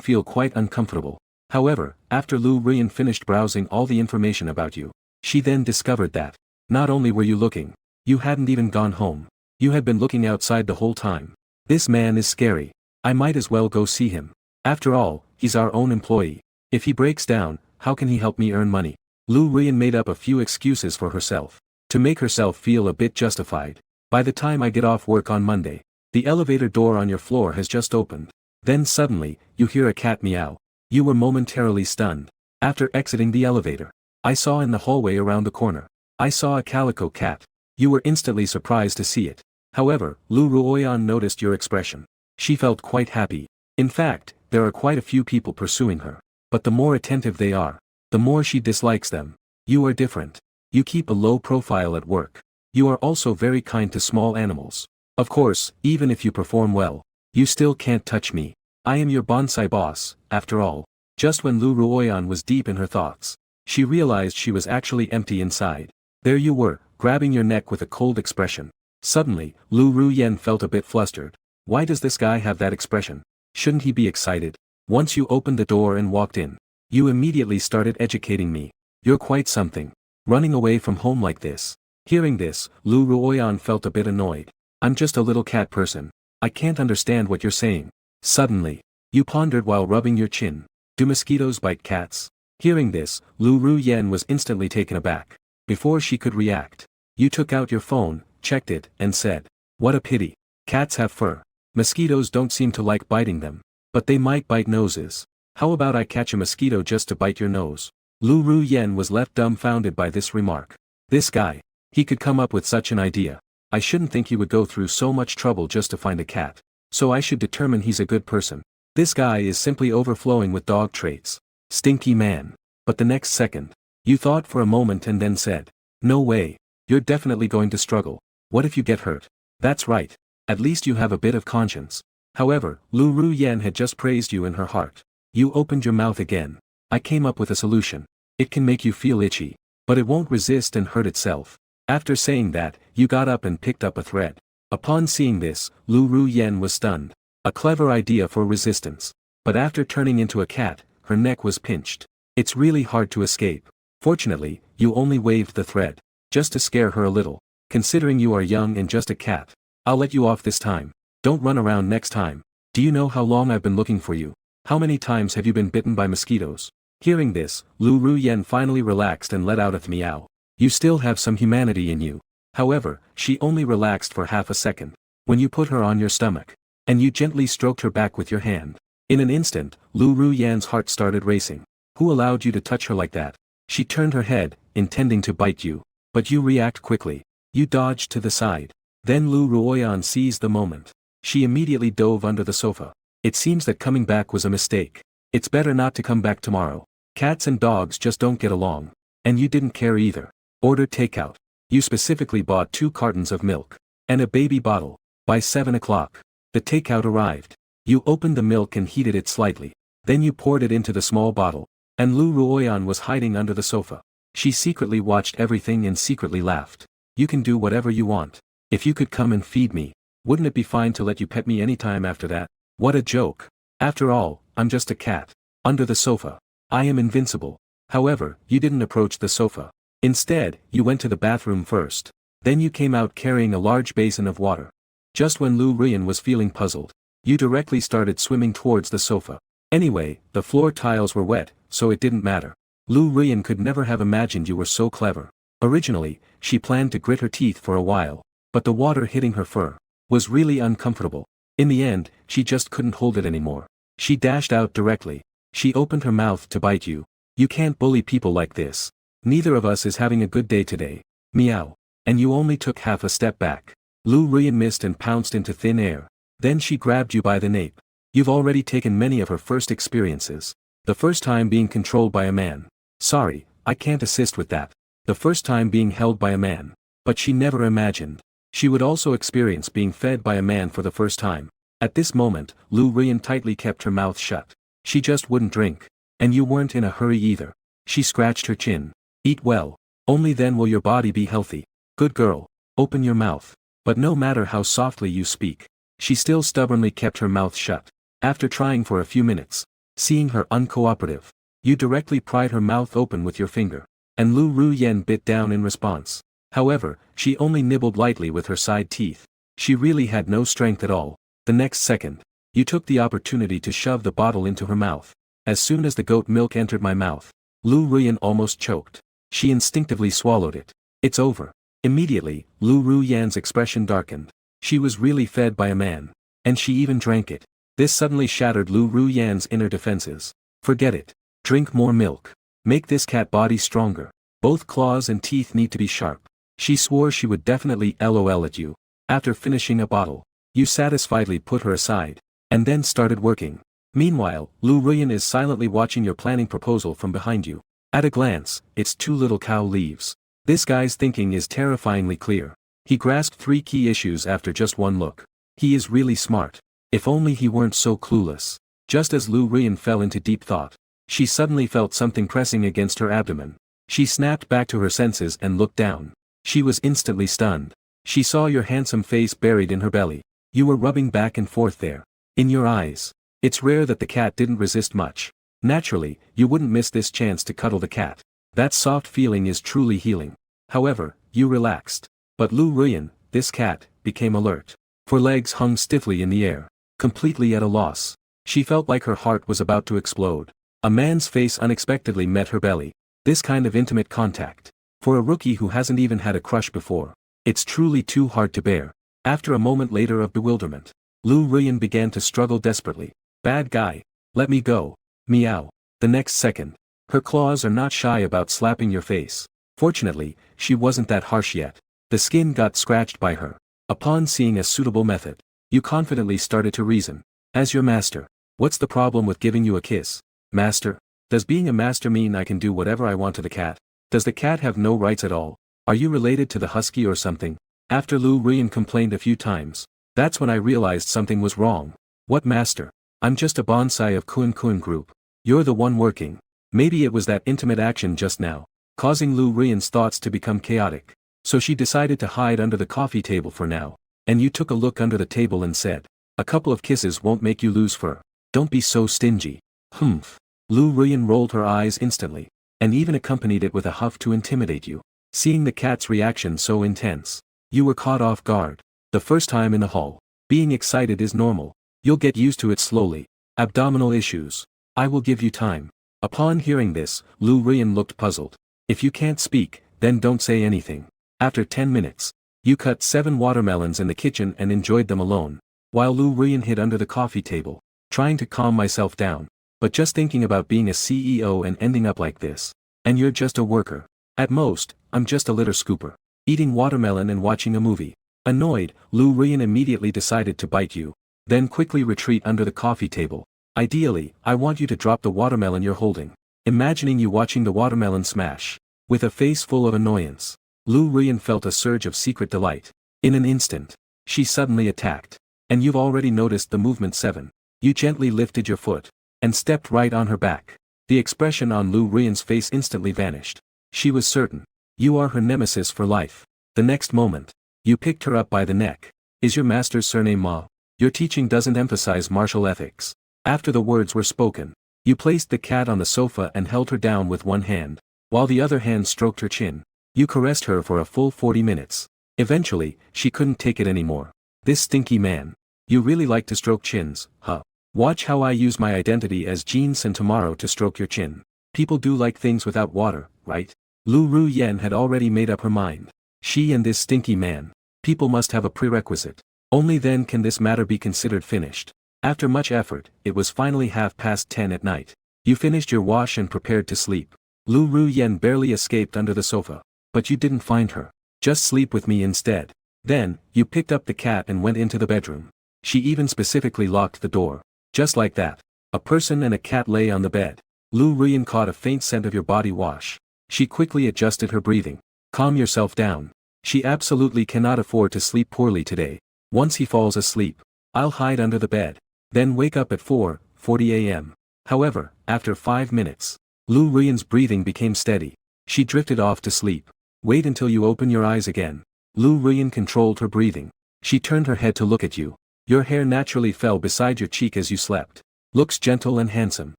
feel quite uncomfortable. However, after Lu Ruyan finished browsing all the information about you, she then discovered that, not only were you looking, you hadn't even gone home. You had been looking outside the whole time. This man is scary. I might as well go see him. After all, he's our own employee. If he breaks down, how can he help me earn money? Lu Ruyan made up a few excuses for herself. To make herself feel a bit justified. By the time I get off work on Monday, the elevator door on your floor has just opened. Then suddenly, you hear a cat meow. You were momentarily stunned. After exiting the elevator, I saw in the hallway around the corner. I saw a calico cat. You were instantly surprised to see it. However, Lu Ruoyan noticed your expression. She felt quite happy. In fact, there are quite a few people pursuing her. But the more attentive they are, the more she dislikes them. You are different. You keep a low profile at work. You are also very kind to small animals. Of course, even if you perform well, you still can't touch me. I am your bonsai boss, after all. Just when Lu Ruoyan was deep in her thoughts, she realized she was actually empty inside. There you were, grabbing your neck with a cold expression. Suddenly, Lu Ruyan felt a bit flustered. Why does this guy have that expression? Shouldn't he be excited? Once you opened the door and walked in, you immediately started educating me. You're quite something. Running away from home like this. Hearing this, Lu Ruoyan felt a bit annoyed. I'm just a little cat person. I can't understand what you're saying. Suddenly, you pondered while rubbing your chin. Do mosquitoes bite cats? Hearing this, Lu Ruyan was instantly taken aback. Before she could react, you took out your phone, checked it, and said, what a pity. Cats have fur. Mosquitoes don't seem to like biting them. But they might bite noses. How about I catch a mosquito just to bite your nose? Lu Ruyan was left dumbfounded by this remark. This guy. He could come up with such an idea. I shouldn't think he would go through so much trouble just to find a cat. So I should determine he's a good person. This guy is simply overflowing with dog traits. Stinky man. But the next second, you thought for a moment and then said, No way. You're definitely going to struggle. What if you get hurt? That's right. At least you have a bit of conscience. However, Lu Ruyan had just praised you in her heart. You opened your mouth again. I came up with a solution. It can make you feel itchy, but it won't resist and hurt itself. After saying that, you got up and picked up a thread. Upon seeing this, Lu Ruyan was stunned. A clever idea for resistance. But after turning into a cat, her neck was pinched. It's really hard to escape. Fortunately, you only waved the thread. Just to scare her a little. Considering you are young and just a cat. I'll let you off this time. Don't run around next time. Do you know how long I've been looking for you? How many times have you been bitten by mosquitoes? Hearing this, Lu Ruyan finally relaxed and let out a meow. You still have some humanity in you. However, she only relaxed for half a second. When you put her on your stomach. And you gently stroked her back with your hand. In an instant, Lu Ruyan's heart started racing. Who allowed you to touch her like that? She turned her head, intending to bite you. But you react quickly. You dodged to the side. Then Lu Ruoyan seized the moment. She immediately dove under the sofa. It seems that coming back was a mistake. It's better not to come back tomorrow. Cats and dogs just don't get along. And you didn't care either. Order takeout. You specifically bought 2 cartons of milk. And a baby bottle. By 7 o'clock. The takeout arrived. You opened the milk and heated it slightly. Then you poured it into the small bottle. And Lu Ruoyan was hiding under the sofa. She secretly watched everything and secretly laughed. You can do whatever you want. If you could come and feed me, wouldn't it be fine to let you pet me anytime after that? What a joke. After all, I'm just a cat. Under the sofa. I am invincible. However, you didn't approach the sofa. Instead, you went to the bathroom first. Then you came out carrying a large basin of water. Just when Lu Ruyan was feeling puzzled, you directly started swimming towards the sofa. Anyway, the floor tiles were wet, so it didn't matter. Lu Ruyan could never have imagined you were so clever. Originally, she planned to grit her teeth for a while, but the water hitting her fur was really uncomfortable. In the end, she just couldn't hold it anymore. She dashed out directly. She opened her mouth to bite you. You can't bully people like this. Neither of us is having a good day today. Meow. And you only took half a step back. Lu Ruyan missed and pounced into thin air. Then she grabbed you by the nape. You've already taken many of her first experiences. The first time being controlled by a man. Sorry, I can't assist with that. The first time being held by a man. But she never imagined. She would also experience being fed by a man for the first time. At this moment, Lu Ruyan tightly kept her mouth shut. She just wouldn't drink. And you weren't in a hurry either. She scratched her chin. Eat well. Only then will your body be healthy. Good girl. Open your mouth. But no matter how softly you speak, she still stubbornly kept her mouth shut. After trying for a few minutes, seeing her uncooperative, you directly pried her mouth open with your finger. And Lu Ruyan bit down in response. However, she only nibbled lightly with her side teeth. She really had no strength at all. The next second, you took the opportunity to shove the bottle into her mouth. As soon as the goat milk entered my mouth, Lu Ruyan almost choked. She instinctively swallowed it. It's over. Immediately, Lu Ruyan's expression darkened. She was really fed by a man. And she even drank it. This suddenly shattered Lu Ruyan's inner defenses. Forget it. Drink more milk. Make this cat body stronger. Both claws and teeth need to be sharp. She swore she would definitely LOL at you. After finishing a bottle, you satisfiedly put her aside. And then started working. Meanwhile, Lu Ruyan is silently watching your planning proposal from behind you. At a glance, it's 2 little cow leaves. This guy's thinking is terrifyingly clear. He grasped 3 key issues after just one look. He is really smart. If only he weren't so clueless. Just as Lu Ruyan fell into deep thought, she suddenly felt something pressing against her abdomen. She snapped back to her senses and looked down. She was instantly stunned. She saw your handsome face buried in her belly. You were rubbing back and forth there. In your eyes. It's rare that the cat didn't resist much. Naturally, you wouldn't miss this chance to cuddle the cat. That soft feeling is truly healing. However, you relaxed. But Lu Ruyan, this cat, became alert. Her legs hung stiffly in the air. Completely at a loss. She felt like her heart was about to explode. A man's face unexpectedly met her belly. This kind of intimate contact. For a rookie who hasn't even had a crush before. It's truly too hard to bear. After a moment later of bewilderment, Lu Ruyan began to struggle desperately. Bad guy. Let me go. Meow. The next second. Her claws are not shy about slapping your face. Fortunately, she wasn't that harsh yet. The skin got scratched by her. Upon seeing a suitable method, you confidently started to reason. As your master, what's the problem with giving you a kiss? Master? Does being a master mean I can do whatever I want to the cat? Does the cat have no rights at all? Are you related to the husky or something? After Lu Ruyan complained a few times, that's when I realized something was wrong. What master? I'm just a bonsai of Kun Kun group. You're the one working. Maybe it was that intimate action just now, causing Lu Ruyan's thoughts to become chaotic. So she decided to hide under the coffee table for now. And you took a look under the table and said, a couple of kisses won't make you lose fur. Don't be so stingy. Humph. Lu Ruyan rolled her eyes instantly, and even accompanied it with a huff to intimidate you. Seeing the cat's reaction so intense, you were caught off guard. The first time in the hall, being excited is normal. You'll get used to it slowly. Abdominal issues. I will give you time. Upon hearing this, Lu Ruyan looked puzzled. If you can't speak, then don't say anything. After 10 minutes, you cut 7 watermelons in the kitchen and enjoyed them alone, while Lu Ruyan hid under the coffee table, trying to calm myself down, but just thinking about being a CEO and ending up like this. And you're just a worker. At most, I'm just a litter scooper, eating watermelon and watching a movie. Annoyed, Lu Ruyan immediately decided to bite you, then quickly retreat under the coffee table. Ideally, I want you to drop the watermelon you're holding. Imagining you watching the watermelon smash. With a face full of annoyance, Lu Ruyan felt a surge of secret delight. In an instant, she suddenly attacked. And you've already noticed the movement 7. You gently lifted your foot, and stepped right on her back. The expression on Lu Ruyan's face instantly vanished. She was certain. You are her nemesis for life. The next moment, you picked her up by the neck. Is your master's surname Ma? Your teaching doesn't emphasize martial ethics. After the words were spoken, you placed the cat on the sofa and held her down with one hand, while the other hand stroked her chin. You caressed her for a full 40 minutes. Eventually, she couldn't take it anymore. This stinky man. You really like to stroke chins, huh? Watch how I use my identity as Jean Sen tomorrow to stroke your chin. People do like things without water, right? Lu Ruyan had already made up her mind. She and this stinky man. People must have a prerequisite. Only then can this matter be considered finished. After much effort, it was finally 10:30 at night. You finished your wash and prepared to sleep. Lu Ruyan barely escaped under the sofa. But you didn't find her. Just sleep with me instead. Then, you picked up the cat and went into the bedroom. She even specifically locked the door. Just like that. A person and a cat lay on the bed. Lu Ruyan caught a faint scent of your body wash. She quickly adjusted her breathing. Calm yourself down. She absolutely cannot afford to sleep poorly today. Once he falls asleep, I'll hide under the bed. Then wake up at 4:40 a.m. However, after 5 minutes, Lu Ruyan's breathing became steady. She drifted off to sleep. Wait until you open your eyes again. Lu Ruyan controlled her breathing. She turned her head to look at you. Your hair naturally fell beside your cheek as you slept. Looks gentle and handsome.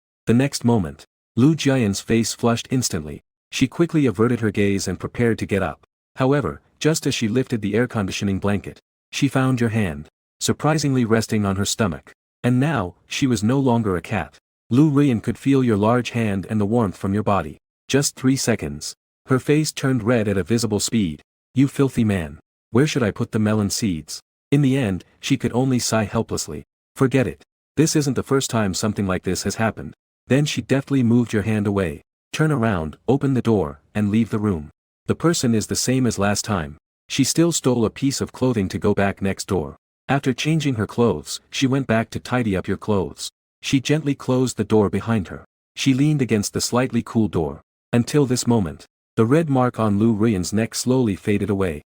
The next moment, Lu Jian's face flushed instantly. She quickly averted her gaze and prepared to get up. However, just as she lifted the air conditioning blanket, she found your hand, surprisingly resting on her stomach. And now, she was no longer a cat. Lu Ruyan could feel your large hand and the warmth from your body. Just 3 seconds. Her face turned red at a visible speed. You filthy man. Where should I put the melon seeds? In the end, she could only sigh helplessly. Forget it. This isn't the first time something like this has happened. Then she deftly moved your hand away. Turn around, open the door, and leave the room. The person is the same as last time. She still stole a piece of clothing to go back next door. After changing her clothes, she went back to tidy up your clothes. She gently closed the door behind her. She leaned against the slightly cool door. Until this moment, the red mark on Lu Ruyan's neck slowly faded away.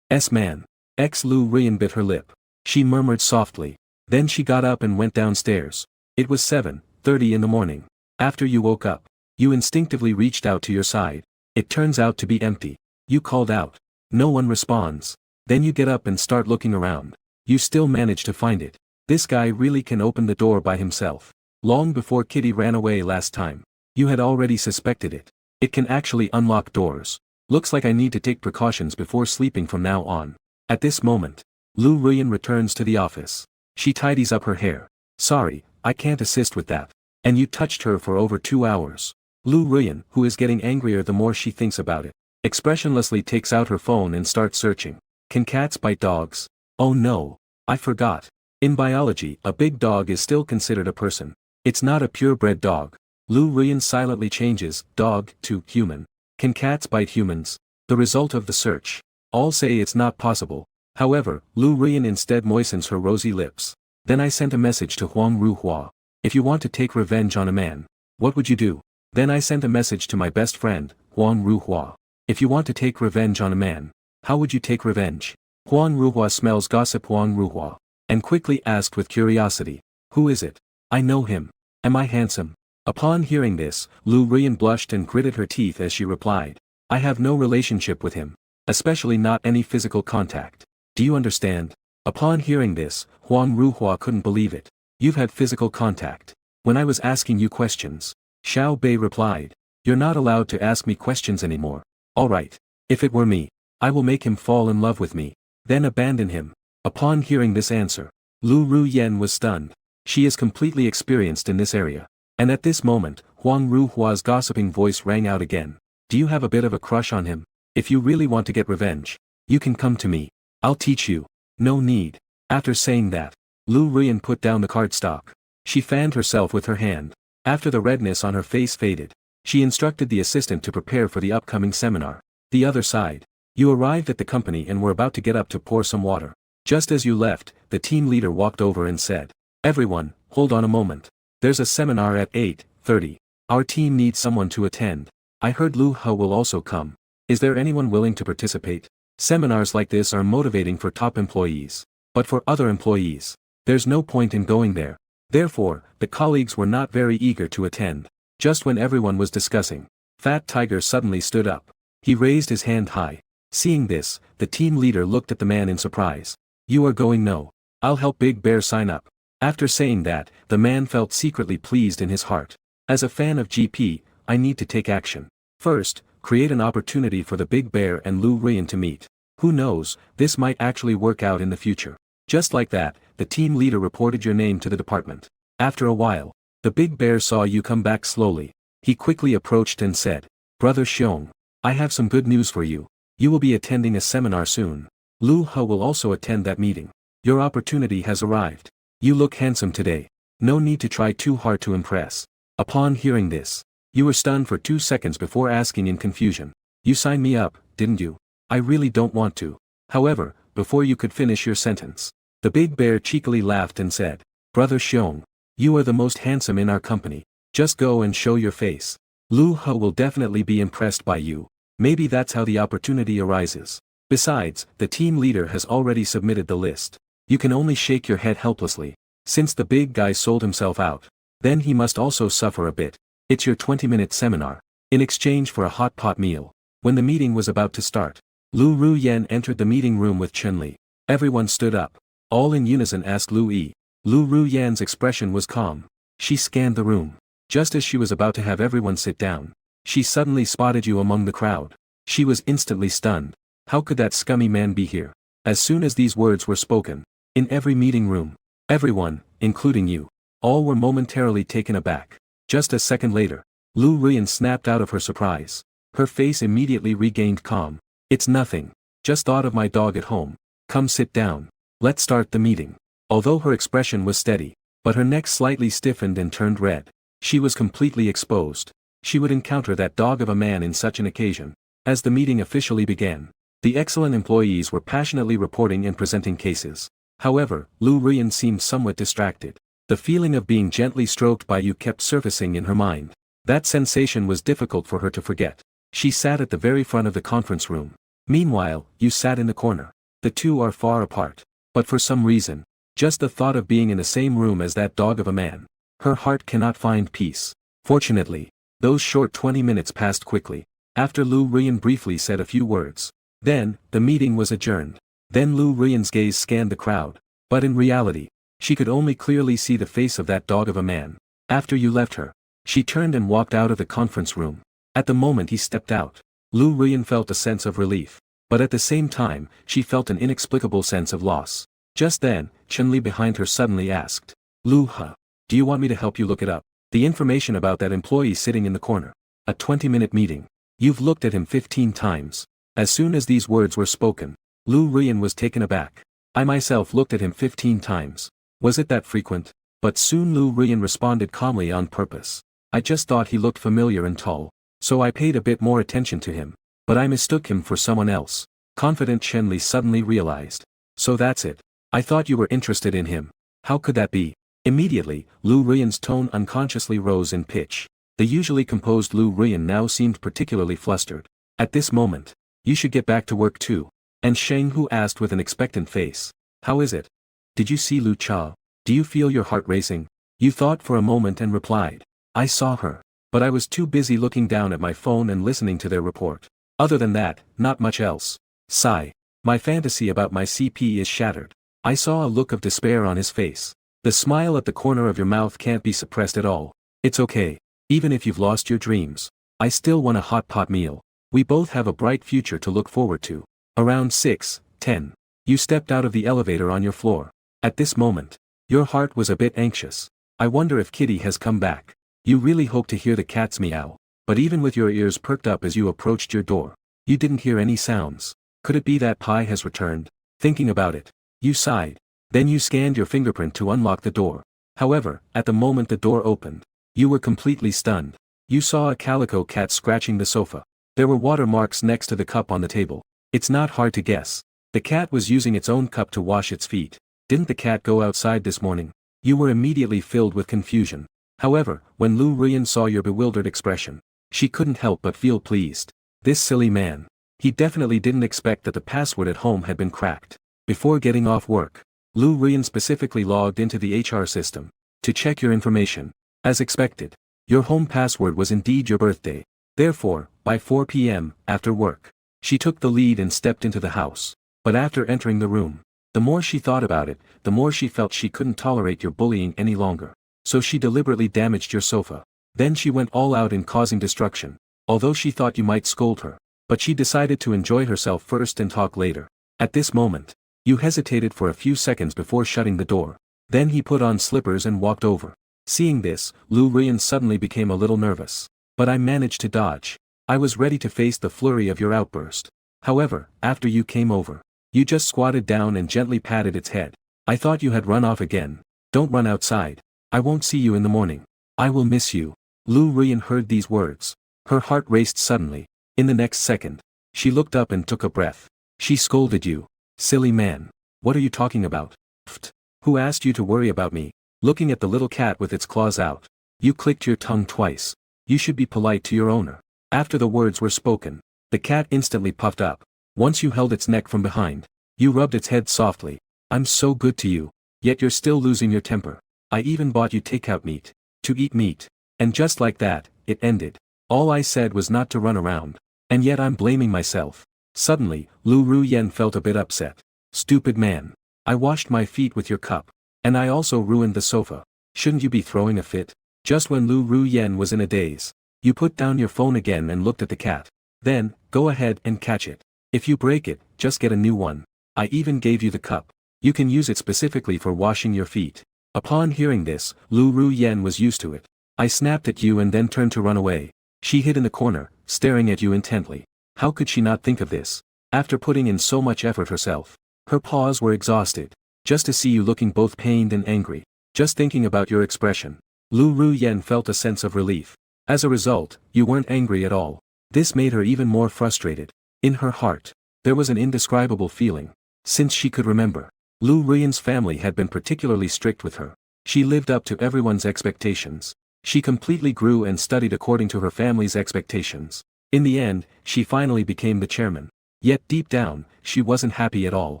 Man. Lu Ruyan bit her lip. She murmured softly. Then she got up and went downstairs. It was 7:30 in the morning. After you woke up, you instinctively reached out to your side. It turns out to be empty. You called out. No one responds. Then you get up and start looking around. You still manage to find it. This guy really can open the door by himself. Long before Kitty ran away last time, you had already suspected it. It can actually unlock doors. Looks like I need to take precautions before sleeping from now on. At this moment, Lu Ruyan returns to the office. She tidies up her hair. Sorry, I can't assist with that. And you touched her for over 2 hours. Lu Ruyan, who is getting angrier the more she thinks about it, expressionlessly takes out her phone and starts searching. Can cats bite dogs? Oh no, I forgot. In biology, a big dog is still considered a person. It's not a purebred dog. Lu Ruyan silently changes dog to human. Can cats bite humans? The result of the search. All say it's not possible. However, Lu Ruyan instead moistens her rosy lips. Then I sent a message to Huang Ruhua. If you want to take revenge on a man, what would you do? Then I sent a message to my best friend, Huang Ruhua. If you want to take revenge on a man, How would you take revenge? Huang Ruhua smells gossip. Huang Ruhua. And quickly asked with curiosity. Who is it? I know him. Am I handsome? Upon hearing this, Lu Ruyan blushed and gritted her teeth as she replied. I have no relationship with him. Especially not any physical contact. Do you understand? Upon hearing this, Huang Ruhua couldn't believe it. You've had physical contact. When I was asking you questions. Xiao Bei replied. You're not allowed to ask me questions anymore. Alright. If it were me, I will make him fall in love with me. Then abandon him. Upon hearing this answer, Lu Ruyan was stunned. She is completely experienced in this area. And at this moment, Huang Ruhua's gossiping voice rang out again. Do you have a bit of a crush on him? If you really want to get revenge, you can come to me. I'll teach you. No need. After saying that, Lu Ruyan put down the cardstock. She fanned herself with her hand. After the redness on her face faded, she instructed the assistant to prepare for the upcoming seminar. The other side. You arrived at the company and were about to get up to pour some water. Just as you left, the team leader walked over and said, Everyone, hold on a moment. There's a seminar at 8:30. Our team needs someone to attend. I heard Lu He will also come. Is there anyone willing to participate? Seminars like this are motivating for top employees. But for other employees, there's no point in going there. Therefore, the colleagues were not very eager to attend. Just when everyone was discussing, Fat Tiger suddenly stood up. He raised his hand high. Seeing this, the team leader looked at the man in surprise. You are going? No. I'll help Big Bear sign up. After saying that, the man felt secretly pleased in his heart. As a fan of GP, I need to take action. First, create an opportunity for the Big Bear and Lu Ruyan to meet. Who knows, this might actually work out in the future. Just like that, the team leader reported your name to the department. After a while, the Big Bear saw you come back slowly. He quickly approached and said, Brother Xiong, I have some good news for you. You will be attending a seminar soon. Lu He will also attend that meeting. Your opportunity has arrived. You look handsome today. No need to try too hard to impress. Upon hearing this, you were stunned for 2 seconds before asking in confusion. You signed me up, didn't you? I really don't want to. However, before you could finish your sentence, the Big Bear cheekily laughed and said, Brother Xiong, you are the most handsome in our company. Just go and show your face. Lu He will definitely be impressed by you. Maybe that's how the opportunity arises. Besides, the team leader has already submitted the list. You can only shake your head helplessly. Since the big guy sold himself out, then he must also suffer a bit. It's your 20-minute seminar. In exchange for a hot pot meal. When the meeting was about to start, Lu Ruyan entered the meeting room with Chun-Li. Everyone stood up. All in unison asked Lu Yi. Lu Ruyan's expression was calm. She scanned the room. Just as she was about to have everyone sit down, she suddenly spotted you among the crowd. She was instantly stunned. How could that scummy man be here? As soon as these words were spoken, in every meeting room, everyone, including you, all were momentarily taken aback. Just a second later, Lu Ruyan snapped out of her surprise. Her face immediately regained calm. It's nothing. Just thought of my dog at home. Come sit down. Let's start the meeting. Although her expression was steady, but her neck slightly stiffened and turned red. She was completely exposed. She would encounter that dog of a man in such an occasion. As the meeting officially began, the excellent employees were passionately reporting and presenting cases. However, Lu Ruyan seemed somewhat distracted. The feeling of being gently stroked by you kept surfacing in her mind. That sensation was difficult for her to forget. She sat at the very front of the conference room. Meanwhile, you sat in the corner. The two are far apart. But for some reason, just the thought of being in the same room as that dog of a man, her heart cannot find peace. Fortunately, those short 20 minutes passed quickly. After Lu Ruyan briefly said a few words, then, the meeting was adjourned. Then Lu Ruyan's gaze scanned the crowd. But in reality, she could only clearly see the face of that dog of a man. After you left her, she turned and walked out of the conference room. At the moment he stepped out, Lu Ruyan felt a sense of relief. But at the same time, she felt an inexplicable sense of loss. Just then, Chun-Li behind her suddenly asked, Lu He, do you want me to help you look it up? The information about that employee sitting in the corner. A 20-minute meeting. You've looked at him 15 times. As soon as these words were spoken, Lu Ruyan was taken aback. I myself looked at him 15 times. Was it that frequent? But soon Lu Ruyan responded calmly on purpose. I just thought he looked familiar and tall. So I paid a bit more attention to him. But I mistook him for someone else. Confident Chun-Li suddenly realized. So that's it. I thought you were interested in him. How could that be? Immediately, Lu Ruyan's tone unconsciously rose in pitch. The usually composed Lu Ruyan now seemed particularly flustered. At this moment, you should get back to work too. And Sheng Hu asked with an expectant face. How is it? Did you see Lu Cha? Do you feel your heart racing? You thought for a moment and replied. I saw her. But I was too busy looking down at my phone and listening to their report. Other than that, not much else. Sigh. My fantasy about my CP is shattered. I saw a look of despair on his face. The smile at the corner of your mouth can't be suppressed at all. It's okay. Even if you've lost your dreams. I still want a hot pot meal. We both have a bright future to look forward to. Around 6:10. You stepped out of the elevator on your floor. At this moment, your heart was a bit anxious. I wonder if Kitty has come back. You really hope to hear the cat's meow. But even with your ears perked up as you approached your door, you didn't hear any sounds. Could it be that Pi has returned? Thinking about it, you sighed. Then you scanned your fingerprint to unlock the door. However, at the moment the door opened, you were completely stunned. You saw a calico cat scratching the sofa. There were water marks next to the cup on the table. It's not hard to guess. The cat was using its own cup to wash its feet. Didn't the cat go outside this morning? You were immediately filled with confusion. However, when Lu Ruyan saw your bewildered expression, she couldn't help but feel pleased. This silly man. He definitely didn't expect that the password at home had been cracked. Before getting off work, Lu Ruyan specifically logged into the HR system to check your information. As expected, your home password was indeed your birthday. Therefore, by 4 p.m., after work, she took the lead and stepped into the house. But after entering the room, the more she thought about it, the more she felt she couldn't tolerate your bullying any longer. So she deliberately damaged your sofa. Then she went all out in causing destruction. Although she thought you might scold her, but she decided to enjoy herself first and talk later. At this moment, you hesitated for a few seconds before shutting the door. Then he put on slippers and walked over. Seeing this, Lu Ruyan suddenly became a little nervous. But I managed to dodge. I was ready to face the flurry of your outburst. However, after you came over, you just squatted down and gently patted its head. I thought you had run off again. Don't run outside. I won't see you in the morning. I will miss you. Lu Ruyan heard these words. Her heart raced suddenly. In the next second, she looked up and took a breath. She scolded you. Silly man. What are you talking about? Pfft. Who asked you to worry about me? Looking at the little cat with its claws out. You clicked your tongue twice. You should be polite to your owner. After the words were spoken, the cat instantly puffed up. Once you held its neck from behind, you rubbed its head softly. I'm so good to you. Yet you're still losing your temper. I even bought you takeout meat. To eat meat. And just like that, it ended. All I said was not to run around. And yet I'm blaming myself. Suddenly, Lu Ruyan felt a bit upset. Stupid man. I washed my feet with your cup. And I also ruined the sofa. Shouldn't you be throwing a fit? Just when Lu Ruyan was in a daze, you put down your phone again and looked at the cat. Then, go ahead and catch it. If you break it, just get a new one. I even gave you the cup. You can use it specifically for washing your feet. Upon hearing this, Lu Ruyan was used to it. I snapped at you and then turned to run away. She hid in the corner, staring at you intently. How could she not think of this? After putting in so much effort herself, her paws were exhausted. Just to see you looking both pained and angry. Just thinking about your expression. Lu Ruyan felt a sense of relief. As a result, you weren't angry at all. This made her even more frustrated. In her heart, there was an indescribable feeling. Since she could remember, Lu Ruyan's family had been particularly strict with her. She lived up to everyone's expectations. She completely grew and studied according to her family's expectations. In the end, she finally became the chairman. Yet deep down, she wasn't happy at all.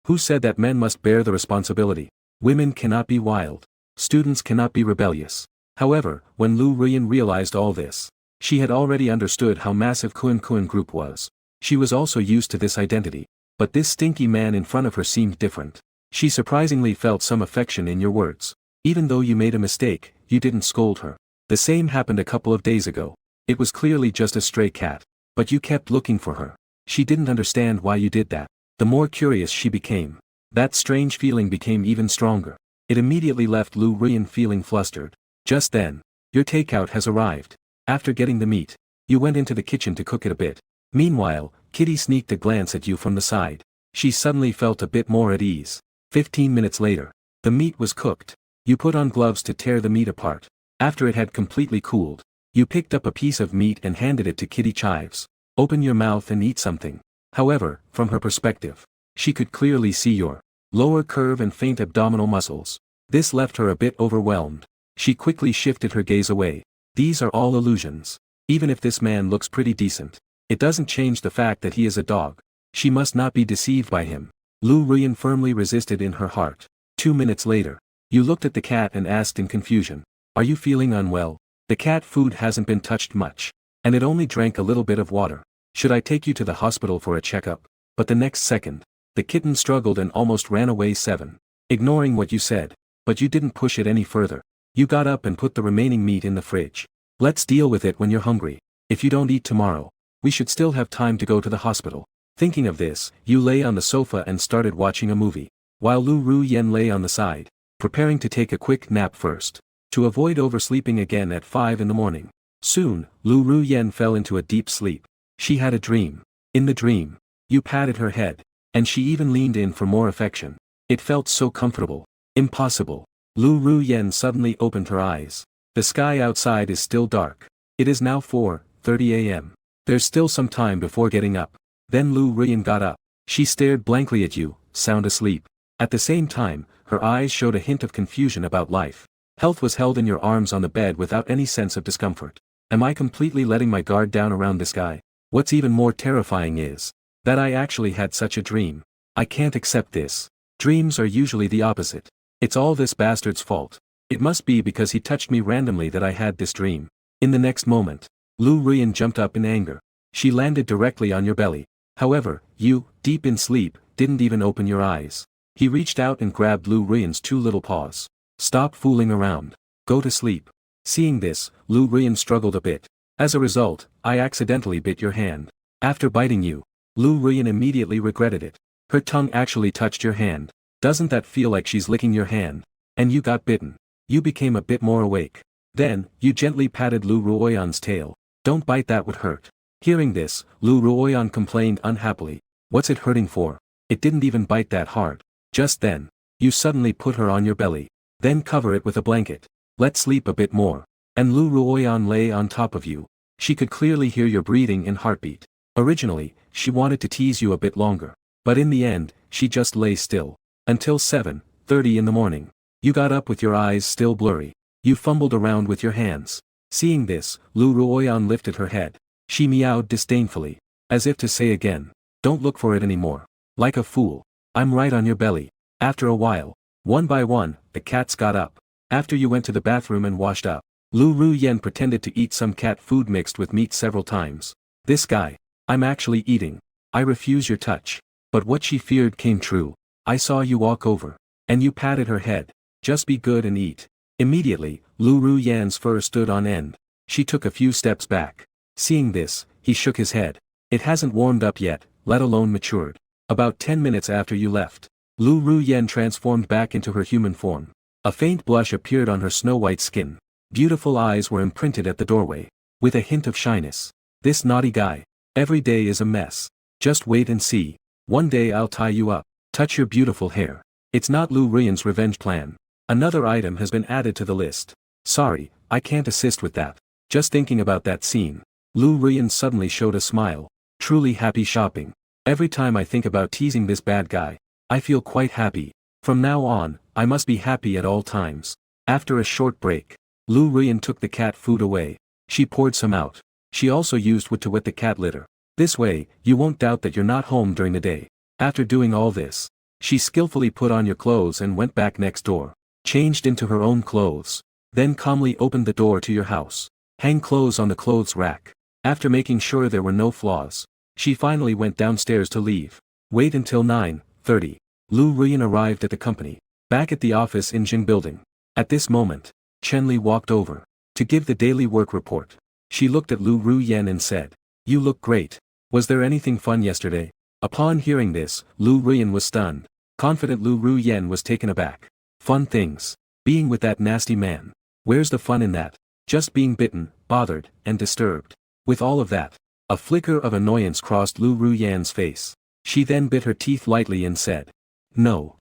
Who said that men must bear the responsibility? Women cannot be wild. Students cannot be rebellious. However, when Lu Ruyan realized all this, she had already understood how massive Kun Kun Group was. She was also used to this identity. But this stinky man in front of her seemed different. She surprisingly felt some affection in your words. Even though you made a mistake, you didn't scold her. The same happened a couple of days ago. It was clearly just a stray cat. But you kept looking for her. She didn't understand why you did that. The more curious she became, that strange feeling became even stronger. It immediately left Lu Ruyan feeling flustered. Just then, your takeout has arrived. After getting the meat, you went into the kitchen to cook it a bit. Meanwhile, Kitty sneaked a glance at you from the side. She suddenly felt a bit more at ease. 15 minutes later, the meat was cooked. You put on gloves to tear the meat apart. After it had completely cooled, you picked up a piece of meat and handed it to Kitty Chives. Open your mouth and eat something. However, from her perspective, she could clearly see your lower curve and faint abdominal muscles. This left her a bit overwhelmed. She quickly shifted her gaze away. These are all illusions. Even if this man looks pretty decent, it doesn't change the fact that he is a dog. She must not be deceived by him. Lu Ruyan firmly resisted in her heart. 2 minutes later, you looked at the cat and asked in confusion, "Are you feeling unwell? The cat food hasn't been touched much. And it only drank a little bit of water. Should I take you to the hospital for a checkup?" But the next second, the kitten struggled and almost ran away. 7. Ignoring what you said, but you didn't push it any further. You got up and put the remaining meat in the fridge. "Let's deal with it when you're hungry. If you don't eat tomorrow, we should still have time to go to the hospital." Thinking of this, you lay on the sofa and started watching a movie, while Lu Ruyan lay on the side, preparing to take a quick nap first, to avoid oversleeping again at 5 in the morning. Soon, Lu Ruyan fell into a deep sleep. She had a dream. In the dream, you patted her head, and she even leaned in for more affection. It felt so comfortable. Impossible. Lu Ruyan suddenly opened her eyes. The sky outside is still dark. It is now 4:30 a.m. There's still some time before getting up. Then Lu Ruyan got up. She stared blankly at you, sound asleep. At the same time, her eyes showed a hint of confusion about life. Health was held in your arms on the bed without any sense of discomfort. Am I completely letting my guard down around this guy? What's even more terrifying is that I actually had such a dream. I can't accept this. Dreams are usually the opposite. It's all this bastard's fault. It must be because he touched me randomly that I had this dream. In the next moment, Lu Ruyan jumped up in anger. She landed directly on your belly. However, you, deep in sleep, didn't even open your eyes. He reached out and grabbed Lu Ruyan's 2 little paws. "Stop fooling around. Go to sleep." Seeing this, Lu Ruyan struggled a bit. "As a result, I accidentally bit your hand. After biting you, Lu Ruyan immediately regretted it. Her tongue actually touched your hand. Doesn't that feel like she's licking your hand? And you got bitten. You became a bit more awake. Then, you gently patted Lu Ruoyan's tail. "Don't bite, that would hurt." Hearing this, Lu Ruoyan complained unhappily. "What's it hurting for? It didn't even bite that hard." Just then, you suddenly put her on your belly. Then cover it with a blanket. "Let's sleep a bit more." And Lu Ruoyan lay on top of you. She could clearly hear your breathing and heartbeat. Originally, she wanted to tease you a bit longer. But in the end, she just lay still. Until 7:30 in the morning. You got up with your eyes still blurry. You fumbled around with your hands. Seeing this, Lu Ruoyan lifted her head. She meowed disdainfully, as if to say again, "Don't look for it anymore. Like a fool. I'm right on your belly." After a while, one by one, the cats got up. After you went to the bathroom and washed up, Lu Ruyan pretended to eat some cat food mixed with meat several times. "This guy. I'm actually eating. I refuse your touch." But what she feared came true. I saw you walk over. And you patted her head. "Just be good and eat." Immediately, Lu Ruyan's fur stood on end. She took a few steps back. Seeing this, he shook his head. "It hasn't warmed up yet, let alone matured." About 10 minutes after you left, Lu Ruyan transformed back into her human form. A faint blush appeared on her snow-white skin. Beautiful eyes were imprinted at the doorway, with a hint of shyness. "This naughty guy. Every day is a mess. Just wait and see. One day I'll tie you up, touch your beautiful hair." It's not Lu Ruyan's revenge plan. Another item has been added to the list. "Sorry, I can't assist with that." Just thinking about that scene, Lu Ruyan suddenly showed a smile. Truly happy shopping. "Every time I think about teasing this bad guy, I feel quite happy. From now on, I must be happy at all times." After a short break, Lu Ruyan took the cat food away. She poured some out. She also used wood to wet the cat litter. This way, you won't doubt that you're not home during the day. After doing all this, she skillfully put on your clothes and went back next door. Changed into her own clothes. Then calmly opened the door to your house. Hang clothes on the clothes rack. After making sure there were no flaws, she finally went downstairs to leave. Wait until 9:30. Lu Ruyan arrived at the company. Back at the office in Jing Building. At this moment, Chen Li walked over to give the daily work report. She looked at Lu Ruyan and said, "You look great. Was there anything fun yesterday?" Upon hearing this, Lu Ruyan was stunned. Confident Lu Ruyan was taken aback. "Fun things. Being with that nasty man. Where's the fun in that? Just being bitten, bothered, and disturbed." With all of that, a flicker of annoyance crossed Lu Ruyan's face. She then bit her teeth lightly and said, "No.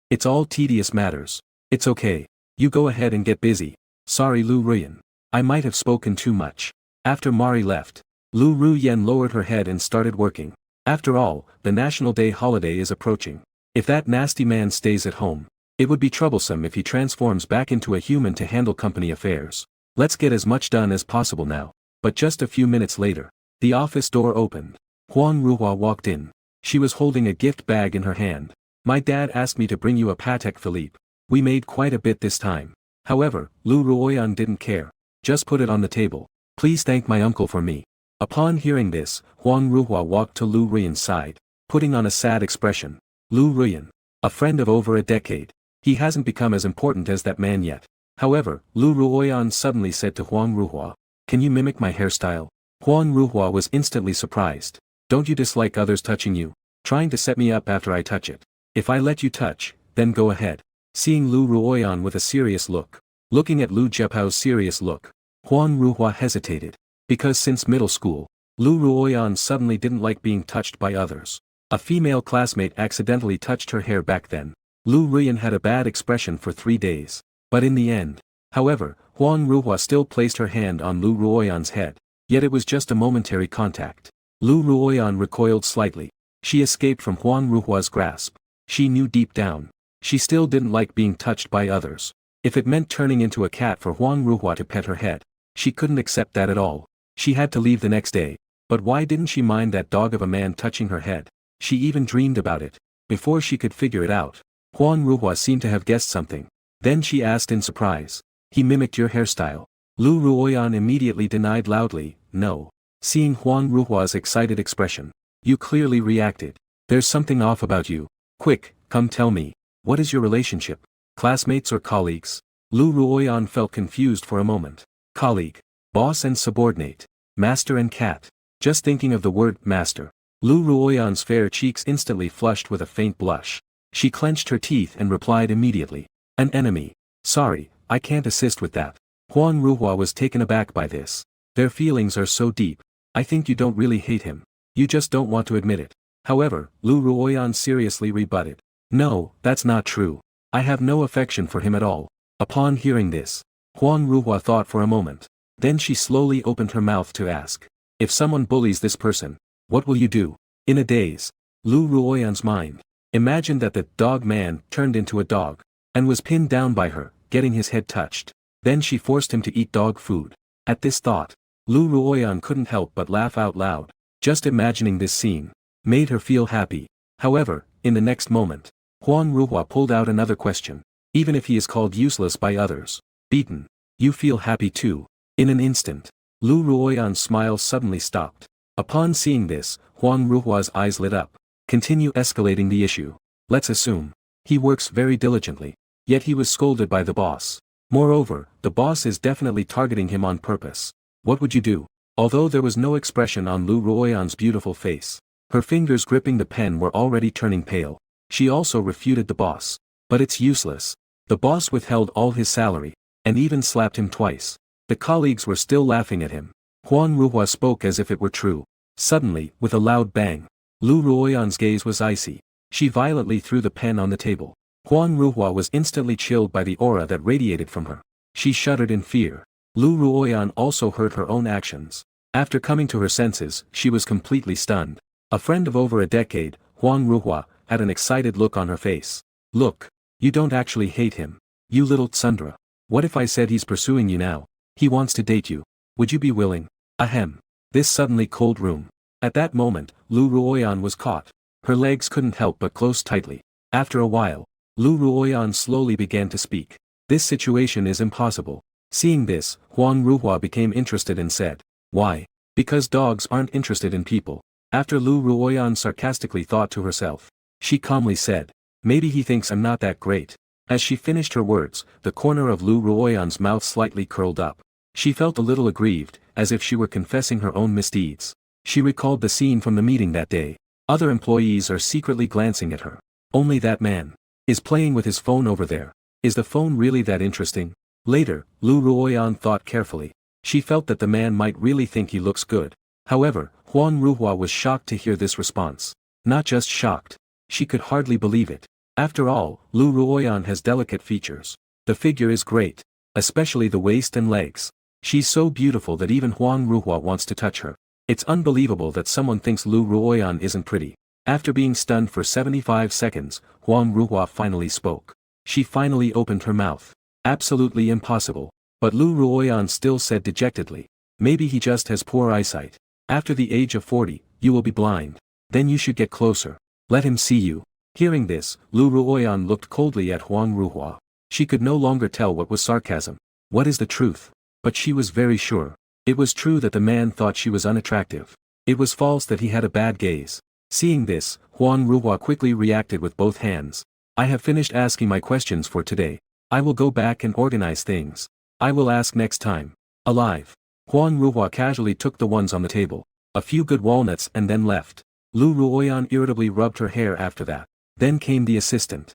It's all tedious matters. It's okay. You go ahead and get busy. Sorry Lu Ruyan. I might have spoken too much." After Mari left, Lu Ruyan lowered her head and started working. After all, the National Day holiday is approaching. If that nasty man stays at home, it would be troublesome if he transforms back into a human to handle company affairs. Let's get as much done as possible now. But just a few minutes later, the office door opened. Huang Ruhua walked in. She was holding a gift bag in her hand. My dad asked me to bring you a Patek Philippe. We made quite a bit this time. However, Lu Ruoyan didn't care. Just put it on the table. Please thank my uncle for me. Upon hearing this, Huang Ruhua walked to Lu Ruyan's side, putting on a sad expression. Lu Ruyan. A friend of over a decade. He hasn't become as important as that man yet. However, Lu Ruoyan suddenly said to Huang Ruhua, "Can you mimic my hairstyle?" Huang Ruhua was instantly surprised. "Don't you dislike others touching you? Trying to set me up after I touch it? If I let you touch, then go ahead." Seeing Lu Ruoyan with a serious look, looking at Lu Zhepao's serious look, Huang Ruhua hesitated. Because since middle school, Lu Ruoyan suddenly didn't like being touched by others. A female classmate accidentally touched her hair back then. Lu Ruyan had a bad expression for 3 days. But in the end, however, Huang Ruhua still placed her hand on Lu Ruoyan's head. Yet it was just a momentary contact. Lu Ruoyan recoiled slightly. She escaped from Huang Ruhua's grasp. She knew deep down. She still didn't like being touched by others. If it meant turning into a cat for Huang Ruhua to pet her head, she couldn't accept that at all. She had to leave the next day. But why didn't she mind that dog of a man touching her head? She even dreamed about it. Before she could figure it out, Huang Ruhua seemed to have guessed something. Then she asked in surprise, "He mimicked your hairstyle?" Lu Ruoyan immediately denied loudly, "No." Seeing Huang Ruhua's excited expression, "You clearly reacted. There's something off about you. Quick, come tell me. What is your relationship? Classmates or colleagues?" Lu Ruoyan felt confused for a moment. Colleague. Boss and subordinate. Master and cat. Just thinking of the word master, Lu Ruoyan's fair cheeks instantly flushed with a faint blush. She clenched her teeth and replied immediately, "An enemy. Sorry, I can't assist with that." Huang Ruhua was taken aback by this. Their feelings are so deep. I think you don't really hate him. You just don't want to admit it. However, Lu Ruoyan seriously rebutted. "No, that's not true. I have no affection for him at all." Upon hearing this, Huang Ruhua thought for a moment. Then she slowly opened her mouth to ask, "If someone bullies this person, what will you do?" In a daze, Lu Ruoyan's mind imagined that the dog man turned into a dog, and was pinned down by her, getting his head touched. Then she forced him to eat dog food. At this thought, Lu Ruoyan couldn't help but laugh out loud. Just imagining this scene made her feel happy. However, in the next moment, Huang Ruhua pulled out another question. "Even if he is called useless by others, beaten, you feel happy too?" In an instant, Lu Ruoyan's smile suddenly stopped. Upon seeing this, Huang Ruhua's eyes lit up. "Continue escalating the issue. Let's assume he works very diligently, yet he was scolded by the boss. Moreover, the boss is definitely targeting him on purpose. What would you do?" Although there was no expression on Lu Ruoyan's beautiful face, her fingers gripping the pen were already turning pale. She also refuted the boss. "But it's useless. The boss withheld all his salary, and even slapped him twice." The colleagues were still laughing at him. Huang Ruhua spoke as if it were true. Suddenly, with a loud bang, Lu Ruoyan's gaze was icy. She violently threw the pen on the table. Huang Ruhua was instantly chilled by the aura that radiated from her. She shuddered in fear. Lu Ruoyan also heard her own actions. After coming to her senses, she was completely stunned. A friend of over a decade, Huang Ruhua, had an excited look on her face. "Look, you don't actually hate him. You little tsundra. What if I said he's pursuing you now? He wants to date you. Would you be willing?" Ahem. This suddenly cold room. At that moment, Lu Ruoyan was caught. Her legs couldn't help but close tightly. After a while, Lu Ruoyan slowly began to speak. "This situation is impossible." Seeing this, Huang Ruhua became interested and said, "Why?" "Because dogs aren't interested in people." After Lu Ruoyan sarcastically thought to herself, she calmly said, "Maybe he thinks I'm not that great." As she finished her words, the corner of Lu Ruoyan's mouth slightly curled up. She felt a little aggrieved, as if she were confessing her own misdeeds. She recalled the scene from the meeting that day. Other employees are secretly glancing at her. Only that man is playing with his phone over there. Is the phone really that interesting? Later, Lu Ruoyan thought carefully. She felt that the man might really think he looks good. However, Huang Ruhua was shocked to hear this response. Not just shocked. She could hardly believe it. After all, Lu Ruoyan has delicate features. The figure is great. Especially the waist and legs. She's so beautiful that even Huang Ruhua wants to touch her. It's unbelievable that someone thinks Lu Ruoyan isn't pretty. After being stunned for 75 seconds, Huang Ruhua finally spoke. She finally opened her mouth. Absolutely impossible. But Lu Ruoyan still said dejectedly. "Maybe he just has poor eyesight. After the age of 40, you will be blind." Then you should get closer. Let him see you. Hearing this, Lu Ruoyan looked coldly at Huang Ruhua. She could no longer tell what was sarcasm. What is the truth? But she was very sure. It was true that the man thought she was unattractive. It was false that he had a bad gaze. Seeing this, Huang Ruhua quickly reacted with both hands. I have finished asking my questions for today. I will go back and organize things. I will ask next time. Alive. Huang Ruhua casually took the ones on the table, a few good walnuts, and then left. Lu Ruoyan irritably rubbed her hair after that. Then came the assistant.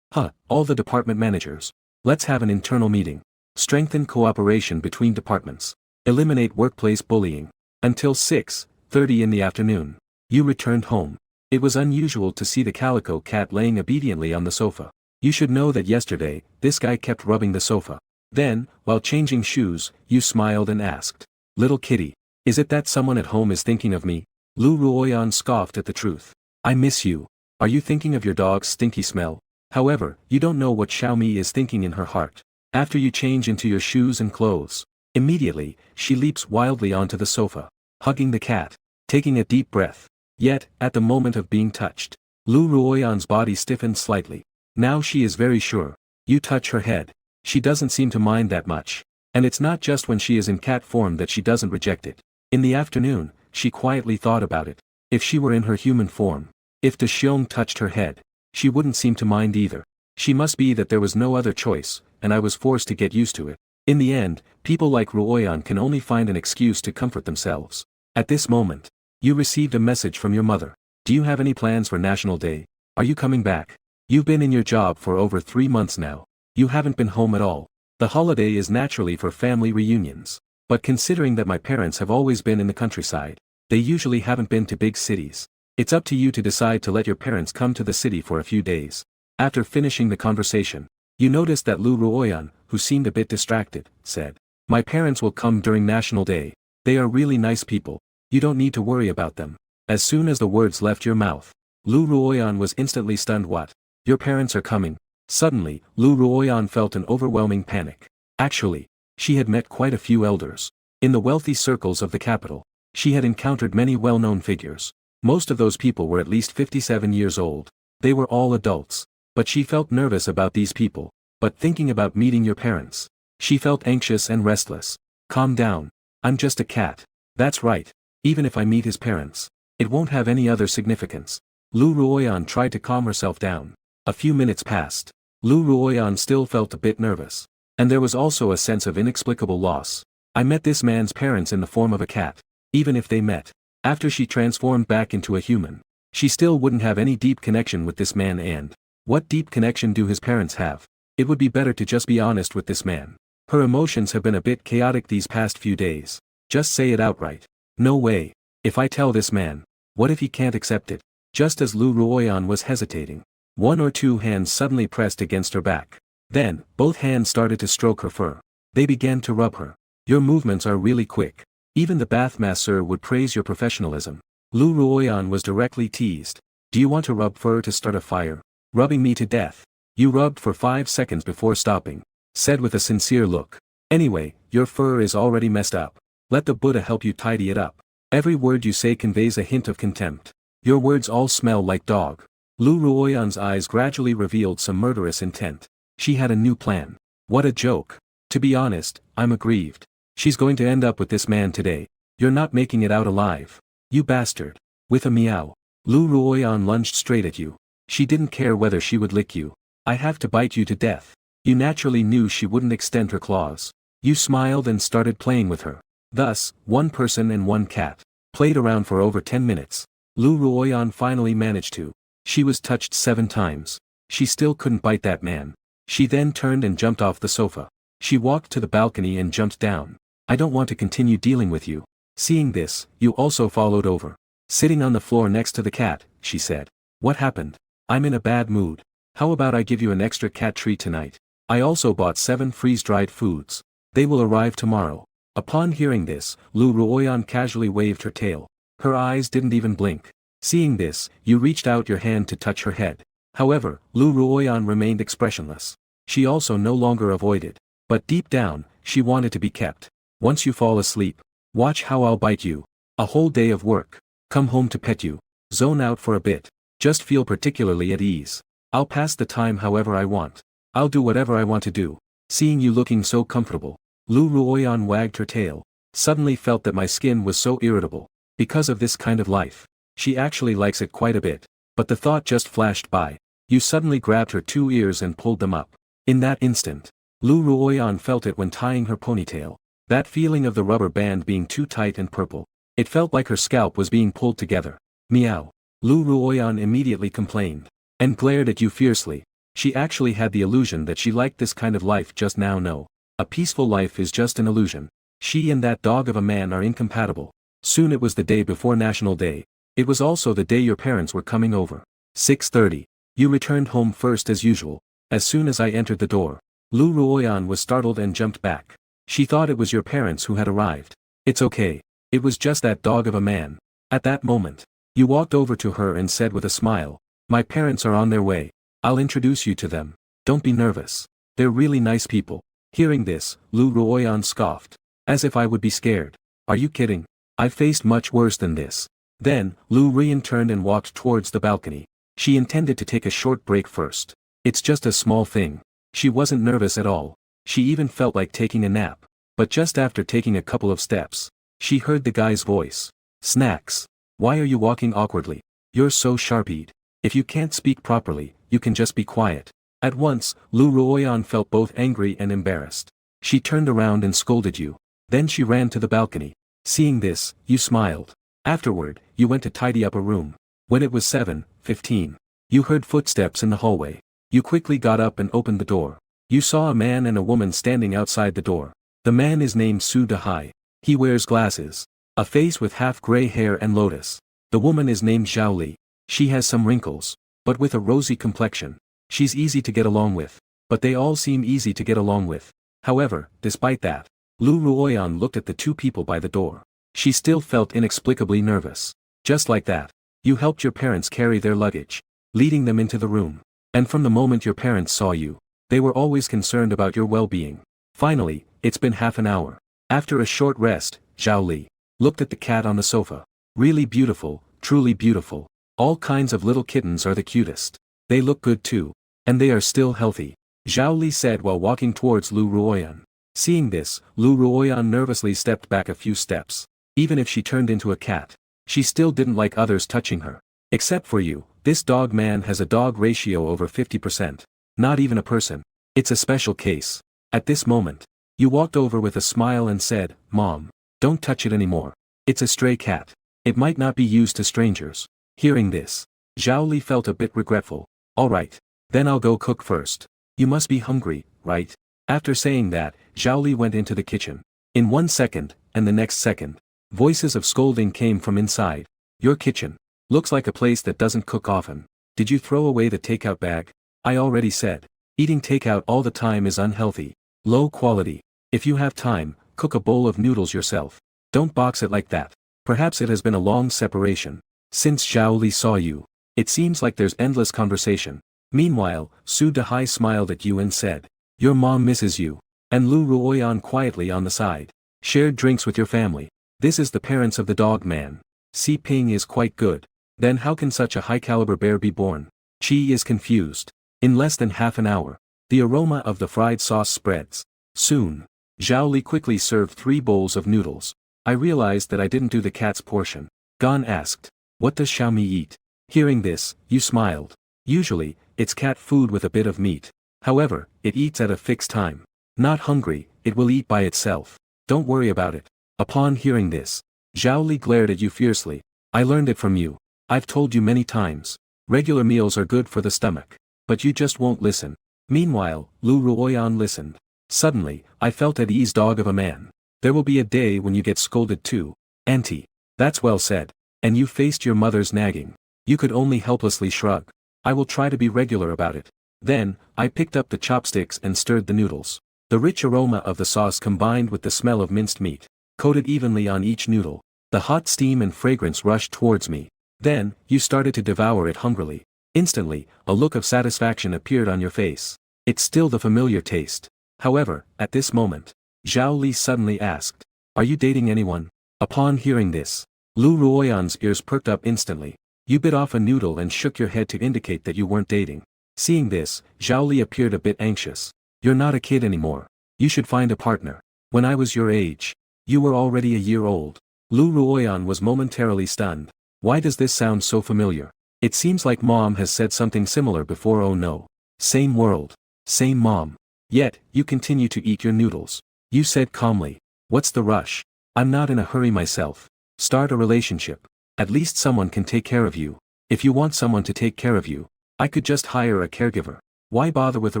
All the department managers. Let's have an internal meeting. Strengthen cooperation between departments. Eliminate workplace bullying. Until 6:30 in the afternoon. You returned home. It was unusual to see the calico cat laying obediently on the sofa. You should know that yesterday, this guy kept rubbing the sofa. Then, while changing shoes, you smiled and asked, "Little kitty, is it that someone at home is thinking of me?" Lu Ruoyan scoffed at the truth. "I miss you. Are you thinking of your dog's stinky smell? However, you don't know what Xiaomi is thinking in her heart. After you change into your shoes and clothes, immediately, she leaps wildly onto the sofa, hugging the cat, taking a deep breath. Yet, at the moment of being touched, Lu Ruoyan's body stiffened slightly. Now she is very sure. You touch her head. She doesn't seem to mind that much. And it's not just when she is in cat form that she doesn't reject it. In the afternoon, she quietly thought about it. If she were in her human form, if De Xiong touched her head, she wouldn't seem to mind either. She must be that there was no other choice, and I was forced to get used to it. In the end, people like Ruoyan can only find an excuse to comfort themselves. At this moment, you received a message from your mother. Do you have any plans for National Day? Are you coming back? You've been in your job for over 3 months now. You haven't been home at all. The holiday is naturally for family reunions. But considering that my parents have always been in the countryside, they usually haven't been to big cities. It's up to you to decide to let your parents come to the city for a few days. After finishing the conversation, you noticed that Lu Ruoyan, who seemed a bit distracted, said, "My parents will come during National Day. They are really nice people. You don't need to worry about them." As soon as the words left your mouth, Lu Ruoyan was instantly stunned. What? Your parents are coming? Suddenly, Lu Ruoyan felt an overwhelming panic. Actually, she had met quite a few elders. In the wealthy circles of the capital, she had encountered many well-known figures. Most of those people were at least 57 years old. They were all adults. But she felt nervous about these people. But thinking about meeting your parents, she felt anxious and restless. Calm down. I'm just a cat. That's right. Even if I meet his parents, it won't have any other significance. Lu Ruoyan tried to calm herself down. A few minutes passed. Lu Ruoyan still felt a bit nervous. And there was also a sense of inexplicable loss. I met this man's parents in the form of a cat. Even if they met, after she transformed back into a human, she still wouldn't have any deep connection with this man. And what deep connection do his parents have? It would be better to just be honest with this man. Her emotions have been a bit chaotic these past few days. Just say it outright. No way. If I tell this man, what if he can't accept it? Just as Lu Ruoyan was hesitating, one or two hands suddenly pressed against her back. Then, both hands started to stroke her fur. They began to rub her. Your movements are really quick. Even the bathmaster would praise your professionalism. Lu Ruoyan was directly teased. Do you want to rub fur to start a fire? Rubbing me to death. You rubbed for 5 seconds before stopping. Said with a sincere look. Anyway, your fur is already messed up. Let the Buddha help you tidy it up. Every word you say conveys a hint of contempt. Your words all smell like dog. Lu Ruoyan's eyes gradually revealed some murderous intent. She had a new plan. What a joke. To be honest, I'm aggrieved. She's going to end up with this man today. You're not making it out alive. You bastard. With a meow, Lu Ruoyan lunged straight at you. She didn't care whether she would lick you. I have to bite you to death. You naturally knew she wouldn't extend her claws. You smiled and started playing with her. Thus, one person and one cat played around for over 10 minutes. Lu Ruoyan finally managed to. She was touched 7 times. She still couldn't bite that man. She then turned and jumped off the sofa. She walked to the balcony and jumped down. I don't want to continue dealing with you. Seeing this, you also followed over. Sitting on the floor next to the cat, she said. What happened? I'm in a bad mood. How about I give you an extra cat treat tonight? I also bought 7 freeze-dried foods. They will arrive tomorrow. Upon hearing this, Lu Ruoyan casually waved her tail. Her eyes didn't even blink. Seeing this, you reached out your hand to touch her head. However, Lu Ruoyan remained expressionless. She also no longer avoided. But deep down, she wanted to be kept. Once you fall asleep, watch how I'll bite you. A whole day of work. Come home to pet you. Zone out for a bit. Just feel particularly at ease. I'll pass the time however I want. I'll do whatever I want to do. Seeing you looking so comfortable. Lu Ruoyan wagged her tail. Suddenly felt that my skin was so irritable. Because of this kind of life. She actually likes it quite a bit. But the thought just flashed by. You suddenly grabbed her 2 ears and pulled them up. In that instant, Lu Ruoyan felt it when tying her ponytail. That feeling of the rubber band being too tight and purple. It felt like her scalp was being pulled together. Meow. Lu Ruoyan immediately complained. And glared at you fiercely. She actually had the illusion that she liked this kind of life just now. No. A peaceful life is just an illusion. She and that dog of a man are incompatible. Soon it was the day before National Day. It was also the day your parents were coming over. 6:30. You returned home first as usual. As soon as I entered the door, Lu Ruoyan was startled and jumped back. She thought it was your parents who had arrived. It's okay. It was just that dog of a man. At that moment, you walked over to her and said with a smile, my parents are on their way. I'll introduce you to them. Don't be nervous. They're really nice people. Hearing this, Lu Ruoyan scoffed. As if I would be scared. Are you kidding? I've faced much worse than this. Then, Lu Ruoyan turned and walked towards the balcony. She intended to take a short break first. It's just a small thing. She wasn't nervous at all. She even felt like taking a nap. But just after taking a couple of steps, she heard the guy's voice. Snacks. Why are you walking awkwardly? You're so sharp-eyed. If you can't speak properly, you can just be quiet. At once, Lu Ruoyan felt both angry and embarrassed. She turned around and scolded you. Then she ran to the balcony. Seeing this, you smiled. Afterward, you went to tidy up a room. When it was 7:15, you heard footsteps in the hallway. You quickly got up and opened the door. You saw a man and a woman standing outside the door. The man is named Su Dahai. He wears glasses, a face with half-gray hair and lotus. The woman is named Zhao Li. She has some wrinkles, but with a rosy complexion. She's easy to get along with. But they all seem easy to get along with. However, despite that, Lu Ruoyan looked at the two people by the door. She still felt inexplicably nervous. Just like that, you helped your parents carry their luggage, leading them into the room. And from the moment your parents saw you, they were always concerned about your well-being. Finally, it's been half an hour. After a short rest, Zhao Li looked at the cat on the sofa. Really beautiful, truly beautiful. All kinds of little kittens are the cutest. They look good too. And they are still healthy. Zhao Li said while walking towards Lu Ruoyan. Seeing this, Lu Ruoyan nervously stepped back a few steps. Even if she turned into a cat, she still didn't like others touching her. Except for you, this dog man has a dog ratio over 50%. Not even a person. It's a special case. At this moment, you walked over with a smile and said, Mom, don't touch it anymore. It's a stray cat. It might not be used to strangers. Hearing this, Zhao Li felt a bit regretful. Alright, then I'll go cook first. You must be hungry, right? After saying that, Zhao Li went into the kitchen. In 1 second, and the next second, voices of scolding came from inside. Your kitchen looks like a place that doesn't cook often. Did you throw away the takeout bag? I already said. Eating takeout all the time is unhealthy. Low quality. If you have time, cook a bowl of noodles yourself. Don't box it like that. Perhaps it has been a long separation. Since Zhao Li saw you, it seems like there's endless conversation. Meanwhile, Su Dahai smiled at you and said, your mom misses you. And Lu Ruoyan quietly on the side. Shared drinks with your family. This is the parents of the dog man. Si Ping is quite good. Then how can such a high-caliber bear be born? Chi is confused. In less than half an hour, the aroma of the fried sauce spreads. Soon, Zhao Li quickly served 3 bowls of noodles. I realized that I didn't do the cat's portion. Gan asked, what does Xiaomi eat? Hearing this, you smiled. Usually, it's cat food with a bit of meat. However, it eats at a fixed time. Not hungry, it will eat by itself. Don't worry about it. Upon hearing this, Zhao Li glared at you fiercely. I learned it from you. I've told you many times. Regular meals are good for the stomach. But you just won't listen. Meanwhile, Lu Ruoyan listened. Suddenly, I felt at ease, dog of a man. There will be a day when you get scolded too. Auntie. That's well said. And you faced your mother's nagging. You could only helplessly shrug. I will try to be regular about it. Then, I picked up the chopsticks and stirred the noodles. The rich aroma of the sauce combined with the smell of minced meat, coated evenly on each noodle. The hot steam and fragrance rushed towards me. Then, you started to devour it hungrily. Instantly, a look of satisfaction appeared on your face. It's still the familiar taste. However, at this moment, Zhao Li suddenly asked, are you dating anyone? Upon hearing this, Lu Ruoyan's ears perked up instantly. You bit off a noodle and shook your head to indicate that you weren't dating. Seeing this, Zhao Li appeared a bit anxious. You're not a kid anymore. You should find a partner. When I was your age, you were already a year old. Lu Ruoyan was momentarily stunned. Why does this sound so familiar? It seems like mom has said something similar before. Oh no. Same world. Same mom. Yet, you continue to eat your noodles. You said calmly. What's the rush? I'm not in a hurry myself. Start a relationship. At least someone can take care of you. If you want someone to take care of you, I could just hire a caregiver. Why bother with a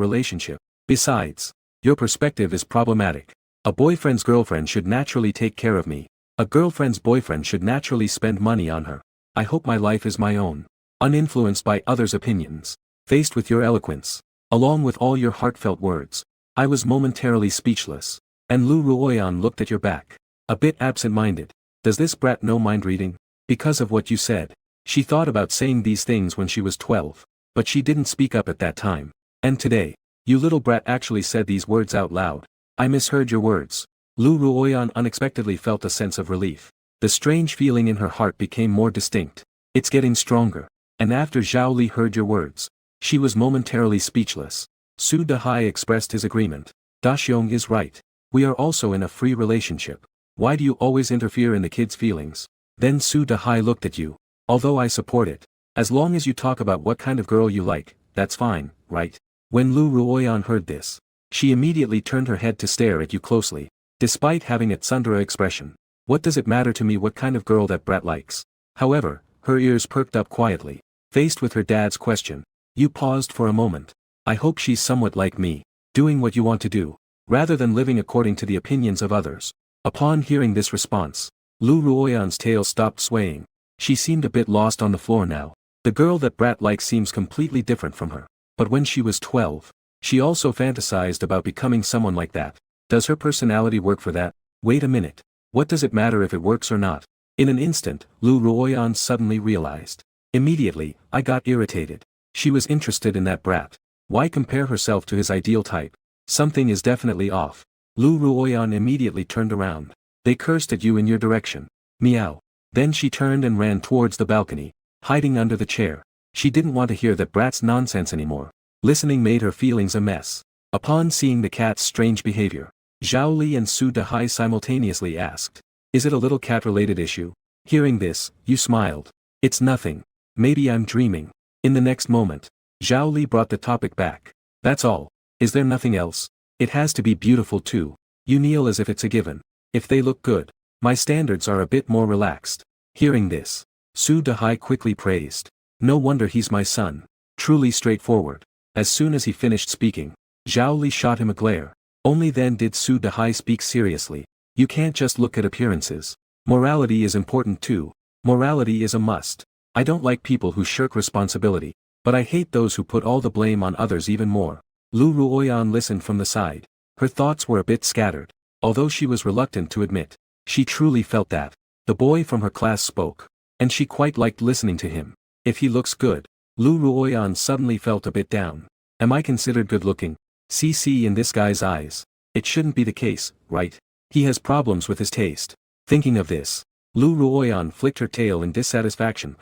relationship? Besides, your perspective is problematic. A boyfriend's girlfriend should naturally take care of me. A girlfriend's boyfriend should naturally spend money on her. I hope my life is my own. Uninfluenced by others' opinions. Faced with your eloquence, along with all your heartfelt words, I was momentarily speechless. And Lu Ruoyan looked at your back. A bit absent-minded. Does this brat know mind reading? Because of what you said. She thought about saying these things when she was 12. But she didn't speak up at that time. And today, you little brat actually said these words out loud. I misheard your words. Lu Ruoyan unexpectedly felt a sense of relief. The strange feeling in her heart became more distinct. It's getting stronger. And after Zhao Li heard your words, she was momentarily speechless. Su Dehai expressed his agreement. Daxiong is right. We are also in a free relationship. Why do you always interfere in the kid's feelings? Then Su Dehai looked at you. Although I support it. As long as you talk about what kind of girl you like, that's fine, right? When Lu Ruoyan heard this, she immediately turned her head to stare at you closely. Despite having a tsundere expression. What does it matter to me what kind of girl that brat likes? However, her ears perked up quietly. Faced with her dad's question, you paused for a moment. I hope she's somewhat like me, doing what you want to do, rather than living according to the opinions of others. Upon hearing this response, Lu Ruoyan's tail stopped swaying. She seemed a bit lost on the floor now. The girl that brat likes seems completely different from her. But when she was 12, she also fantasized about becoming someone like that. Does her personality work for that? Wait a minute. What does it matter if it works or not? In an instant, Lu Ruoyan suddenly realized. Immediately, I got irritated. She was interested in that brat. Why compare herself to his ideal type? Something is definitely off. Lu Ruoyan immediately turned around. They cursed at you in your direction. Meow. Then she turned and ran towards the balcony, hiding under the chair. She didn't want to hear that brat's nonsense anymore. Listening made her feelings a mess. Upon seeing the cat's strange behavior, Zhao Li and Su Dehai simultaneously asked. Is it a little cat-related issue? Hearing this, you smiled. It's nothing. Maybe I'm dreaming. In the next moment, Zhao Li brought the topic back. That's all. Is there nothing else? It has to be beautiful too. You kneel as if it's a given. If they look good, my standards are a bit more relaxed. Hearing this, Su Dehai quickly praised. No wonder he's my son. Truly straightforward. As soon as he finished speaking, Zhao Li shot him a glare. Only then did Su Dehai speak seriously. You can't just look at appearances. Morality is important too. Morality is a must. I don't like people who shirk responsibility, but I hate those who put all the blame on others even more. Lu Ruoyan listened from the side. Her thoughts were a bit scattered, although she was reluctant to admit. She truly felt that. The boy from her class spoke, and she quite liked listening to him. If he looks good. Lu Ruoyan suddenly felt a bit down. Am I considered good-looking? See in this guy's eyes. It shouldn't be the case, right? He has problems with his taste. Thinking of this, Lu Ruoyan flicked her tail in dissatisfaction.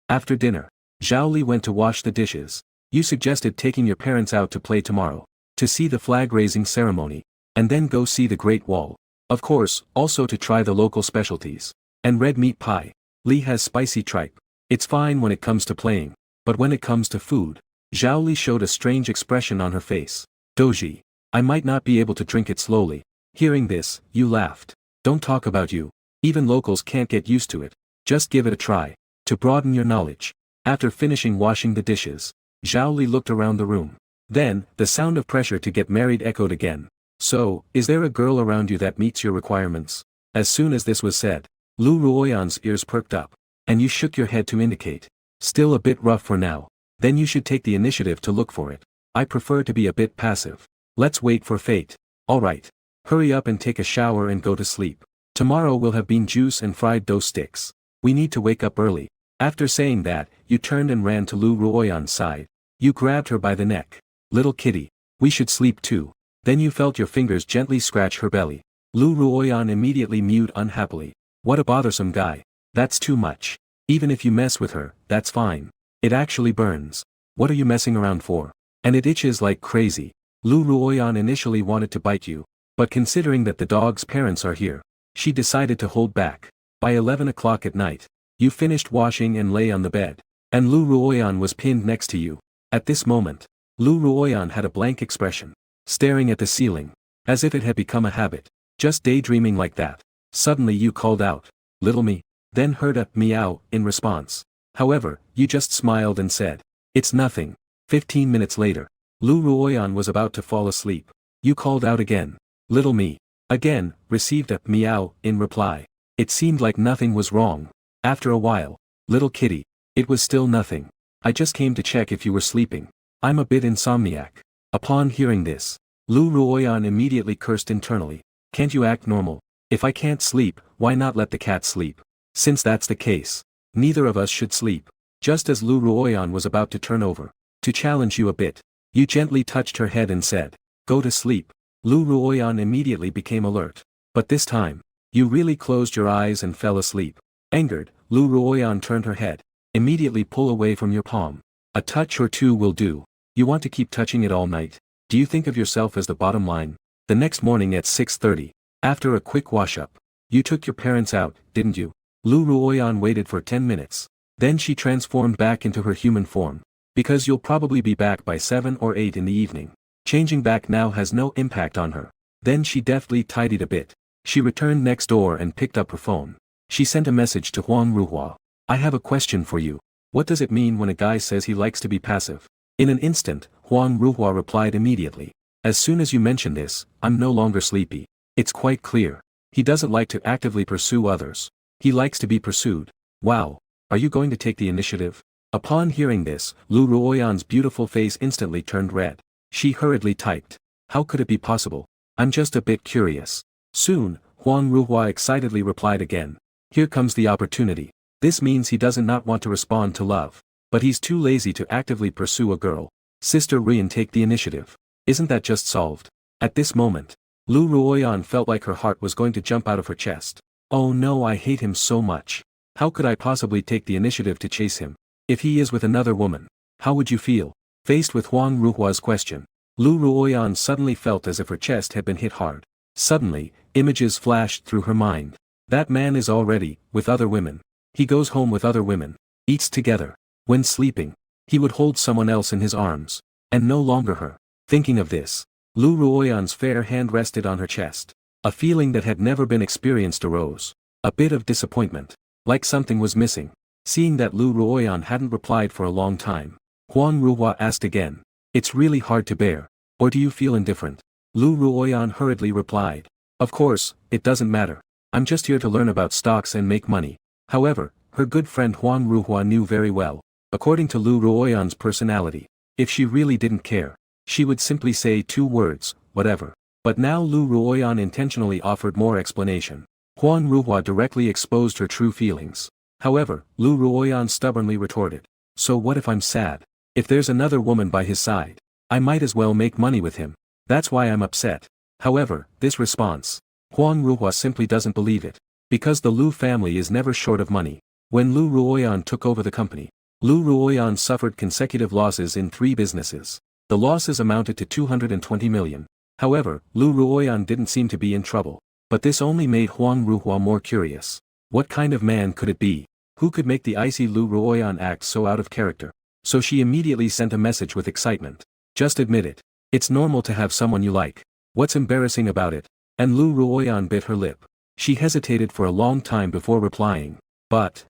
After dinner, Zhao Li went to wash the dishes. You suggested taking your parents out to play tomorrow, to see the flag-raising ceremony, and then go see the Great Wall. Of course, also to try the local specialties. And red meat pie. Li has spicy tripe. It's fine when it comes to playing, but when it comes to food, Zhao Li showed a strange expression on her face. Doji. I might not be able to drink it slowly. Hearing this, you laughed. Don't talk about you. Even locals can't get used to it. Just give it a try. To broaden your knowledge. After finishing washing the dishes, Zhao Li looked around the room. Then, the sound of pressure to get married echoed again. So, is there a girl around you that meets your requirements? As soon as this was said, Lu Ruoyan's ears perked up. And you shook your head to indicate. Still a bit rough for now. Then you should take the initiative to look for it. I prefer to be a bit passive. Let's wait for fate. Alright. Hurry up and take a shower and go to sleep. Tomorrow we'll have bean juice and fried dough sticks. We need to wake up early. After saying that, you turned and ran to Lu Ruoyan's side. You grabbed her by the neck. Little kitty. We should sleep too. Then you felt your fingers gently scratch her belly. Lu Ruoyan immediately mewed unhappily. What a bothersome guy. That's too much. Even if you mess with her, that's fine. It actually burns. What are you messing around for? And it itches like crazy. Lu Ruoyan initially wanted to bite you, but considering that the dog's parents are here, she decided to hold back. By 11 o'clock at night, you finished washing and lay on the bed, and Lu Ruoyan was pinned next to you. At this moment, Lu Ruoyan had a blank expression, staring at the ceiling, as if it had become a habit, just daydreaming like that. Suddenly you called out, "Little me," then heard a meow in response. However, you just smiled and said, "It's nothing." 15 minutes later, Lu Ruoyan was about to fall asleep. You called out again, "Little me." Again, received a meow in reply. It seemed like nothing was wrong. After a while, "Little kitty." It was still nothing. "I just came to check if you were sleeping. I'm a bit insomniac." Upon hearing this, Lu Ruoyan immediately cursed internally. "Can't you act normal? If I can't sleep, why not let the cat sleep? Since that's the case, neither of us should sleep." Just as Lu Ruoyan was about to turn over, to challenge you a bit, you gently touched her head and said, "Go to sleep." Lu Ruoyan immediately became alert. But this time, you really closed your eyes and fell asleep. Angered, Lu Ruoyan turned her head. "Immediately pull away from your palm. A touch or two will do. You want to keep touching it all night? Do you think of yourself as the bottom line?" The next morning at 6:30, after a quick wash-up, you took your parents out, didn't you? Lu Ruoyan waited for 10 minutes. Then she transformed back into her human form. "Because you'll probably be back by 7 or 8 in the evening. Changing back now has no impact on her." Then she deftly tidied a bit. She returned next door and picked up her phone. She sent a message to Huang Ruhua. "I have a question for you. What does it mean when a guy says he likes to be passive?" In an instant, Huang Ruhua replied immediately. "As soon as you mention this, I'm no longer sleepy. It's quite clear. He doesn't like to actively pursue others. He likes to be pursued." "Wow. Are you going to take the initiative?" Upon hearing this, Lu Ruoyan's beautiful face instantly turned red. She hurriedly typed, "How could it be possible? I'm just a bit curious." Soon, Huang Ruhua excitedly replied again. "Here comes the opportunity. This means he doesn't not want to respond to love. But he's too lazy to actively pursue a girl. Sister Rian, take the initiative. Isn't that just solved?" At this moment, Lu Ruoyan felt like her heart was going to jump out of her chest. "Oh no, I hate him so much. How could I possibly take the initiative to chase him? If he is with another woman, how would you feel?" Faced with Huang Ruhua's question, Lu Ruoyan suddenly felt as if her chest had been hit hard. Suddenly, images flashed through her mind. That man is already with other women. He goes home with other women, eats together. When sleeping, he would hold someone else in his arms, and no longer her. Thinking of this, Lu Ruoyan's fair hand rested on her chest. A feeling that had never been experienced arose. A bit of disappointment, like something was missing. Seeing that Lu Ruoyan hadn't replied for a long time, Huang Ruhua asked again, "It's really hard to bear, or do you feel indifferent?" Lu Ruoyan hurriedly replied, "Of course, it doesn't matter. I'm just here to learn about stocks and make money." However, her good friend Huang Ruhua knew very well, according to Lu Ruoyan's personality, if she really didn't care, she would simply say 2 words, "Whatever." But now Lu Ruoyan intentionally offered more explanation. Huang Ruhua directly exposed her true feelings. However, Lu Ruoyan stubbornly retorted, "So what if I'm sad? If there's another woman by his side, I might as well make money with him. That's why I'm upset." However, this response, Huang Ruhua simply doesn't believe it. Because the Lu family is never short of money. When Lu Ruoyan took over the company, Lu Ruoyan suffered consecutive losses in 3 businesses. The losses amounted to 220 million. However, Lu Ruoyan didn't seem to be in trouble. But this only made Huang Ruhua more curious. What kind of man could it be? Who could make the icy Lu Ruoyan act so out of character? So she immediately sent a message with excitement. "Just admit it. It's normal to have someone you like. What's embarrassing about it?" And Lu Ruoyan bit her lip. She hesitated for a long time before replying, "But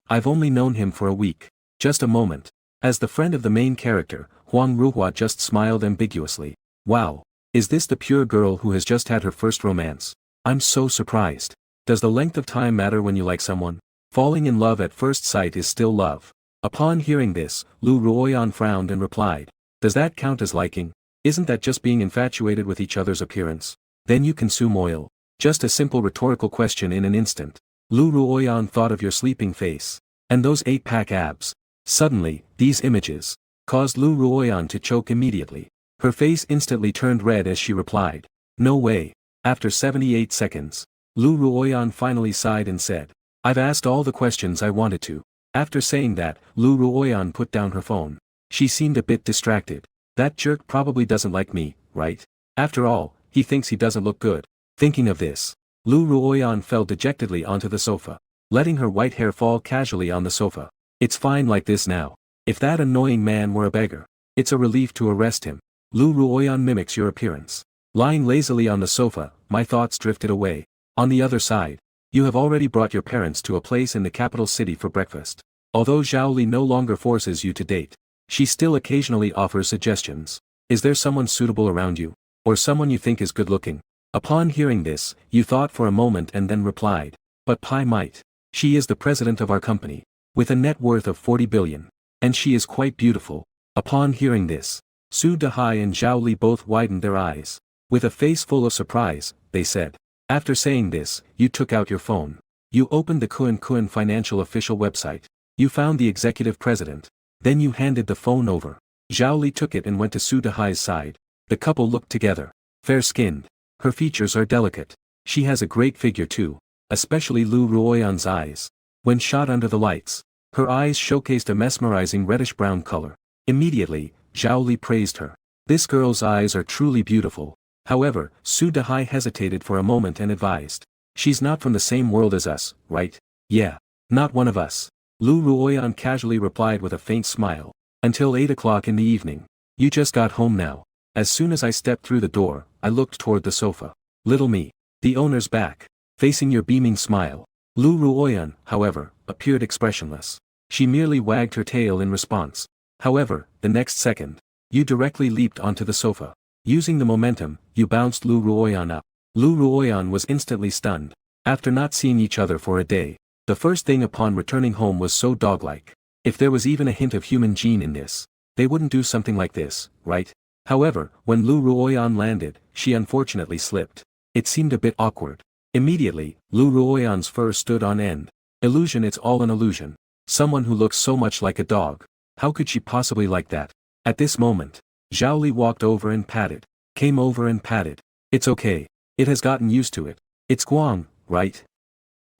I've only known him for a week." Just a moment. As the friend of the main character, Huang Ruhua just smiled ambiguously. "Wow. Is this the pure girl who has just had her first romance? I'm so surprised. Does the length of time matter when you like someone? Falling in love at first sight is still love." Upon hearing this, Lu Ruoyan frowned and replied, "Does that count as liking? Isn't that just being infatuated with each other's appearance? Then you consume oil." Just a simple rhetorical question in an instant. Lu Ruoyan thought of your sleeping face. And those 8-pack abs. Suddenly, these images caused Lu Ruoyan to choke immediately. Her face instantly turned red as she replied, "No way." After 78 seconds, Lu Ruoyan finally sighed and said, I've asked all the questions I wanted to. After saying that, Lu Ruoyan put down her phone. She seemed a bit distracted. That jerk probably doesn't like me, right? After all, he thinks he doesn't look good. Thinking of this, Lu Ruoyan fell dejectedly onto the sofa, letting her white hair fall casually on the sofa. It's fine like this now. If that annoying man were a beggar, it's a relief to arrest him. Lu Ruoyan mimics your appearance. Lying lazily on the sofa, my thoughts drifted away. On the other side, you have already brought your parents to a place in the capital city for breakfast. Although Zhao Li no longer forces you to date, she still occasionally offers suggestions. Is there someone suitable around you? Or someone you think is good-looking? Upon hearing this, you thought for a moment and then replied, but Pai might. She is the president of our company, with a net worth of 40 billion. And she is quite beautiful. Upon hearing this, Su Dehai and Zhao Li both widened their eyes. With a face full of surprise, they said. After saying this, you took out your phone. You opened the Kuan financial official website. You found the executive president. Then you handed the phone over. Zhao Li took it and went to Su Dehai's side. The couple looked together. Fair-skinned. Her features are delicate. She has a great figure too, especially Lu Ruoyan's eyes. When shot under the lights, her eyes showcased a mesmerizing reddish-brown color. Immediately, Zhao Li praised her. This girl's eyes are truly beautiful. However, Su Dehai hesitated for a moment and advised. She's not from the same world as us, right? Yeah. Not one of us. Lu Ruoyan casually replied with a faint smile. Until 8 o'clock in the evening. You just got home now. As soon as I stepped through the door, I looked toward the sofa. Little me. The owner's back. Facing your beaming smile. Lu Ruoyan, however, appeared expressionless. She merely wagged her tail in response. However, the next second, you directly leaped onto the sofa. Using the momentum, you bounced Lu Ruoyan up. Lu Ruoyan was instantly stunned. After not seeing each other for a day, the first thing upon returning home was so dog-like. If there was even a hint of human gene in this, they wouldn't do something like this, right? However, when Lu Ruoyan landed, she unfortunately slipped. It seemed a bit awkward. Immediately, Lu Ruoyan's fur stood on end. Illusion, it's all an illusion. Someone who looks so much like a dog. How could she possibly like that? At this moment, Zhao Li walked over and patted. Came over and patted. It's okay. It has gotten used to it. It's Guang, right?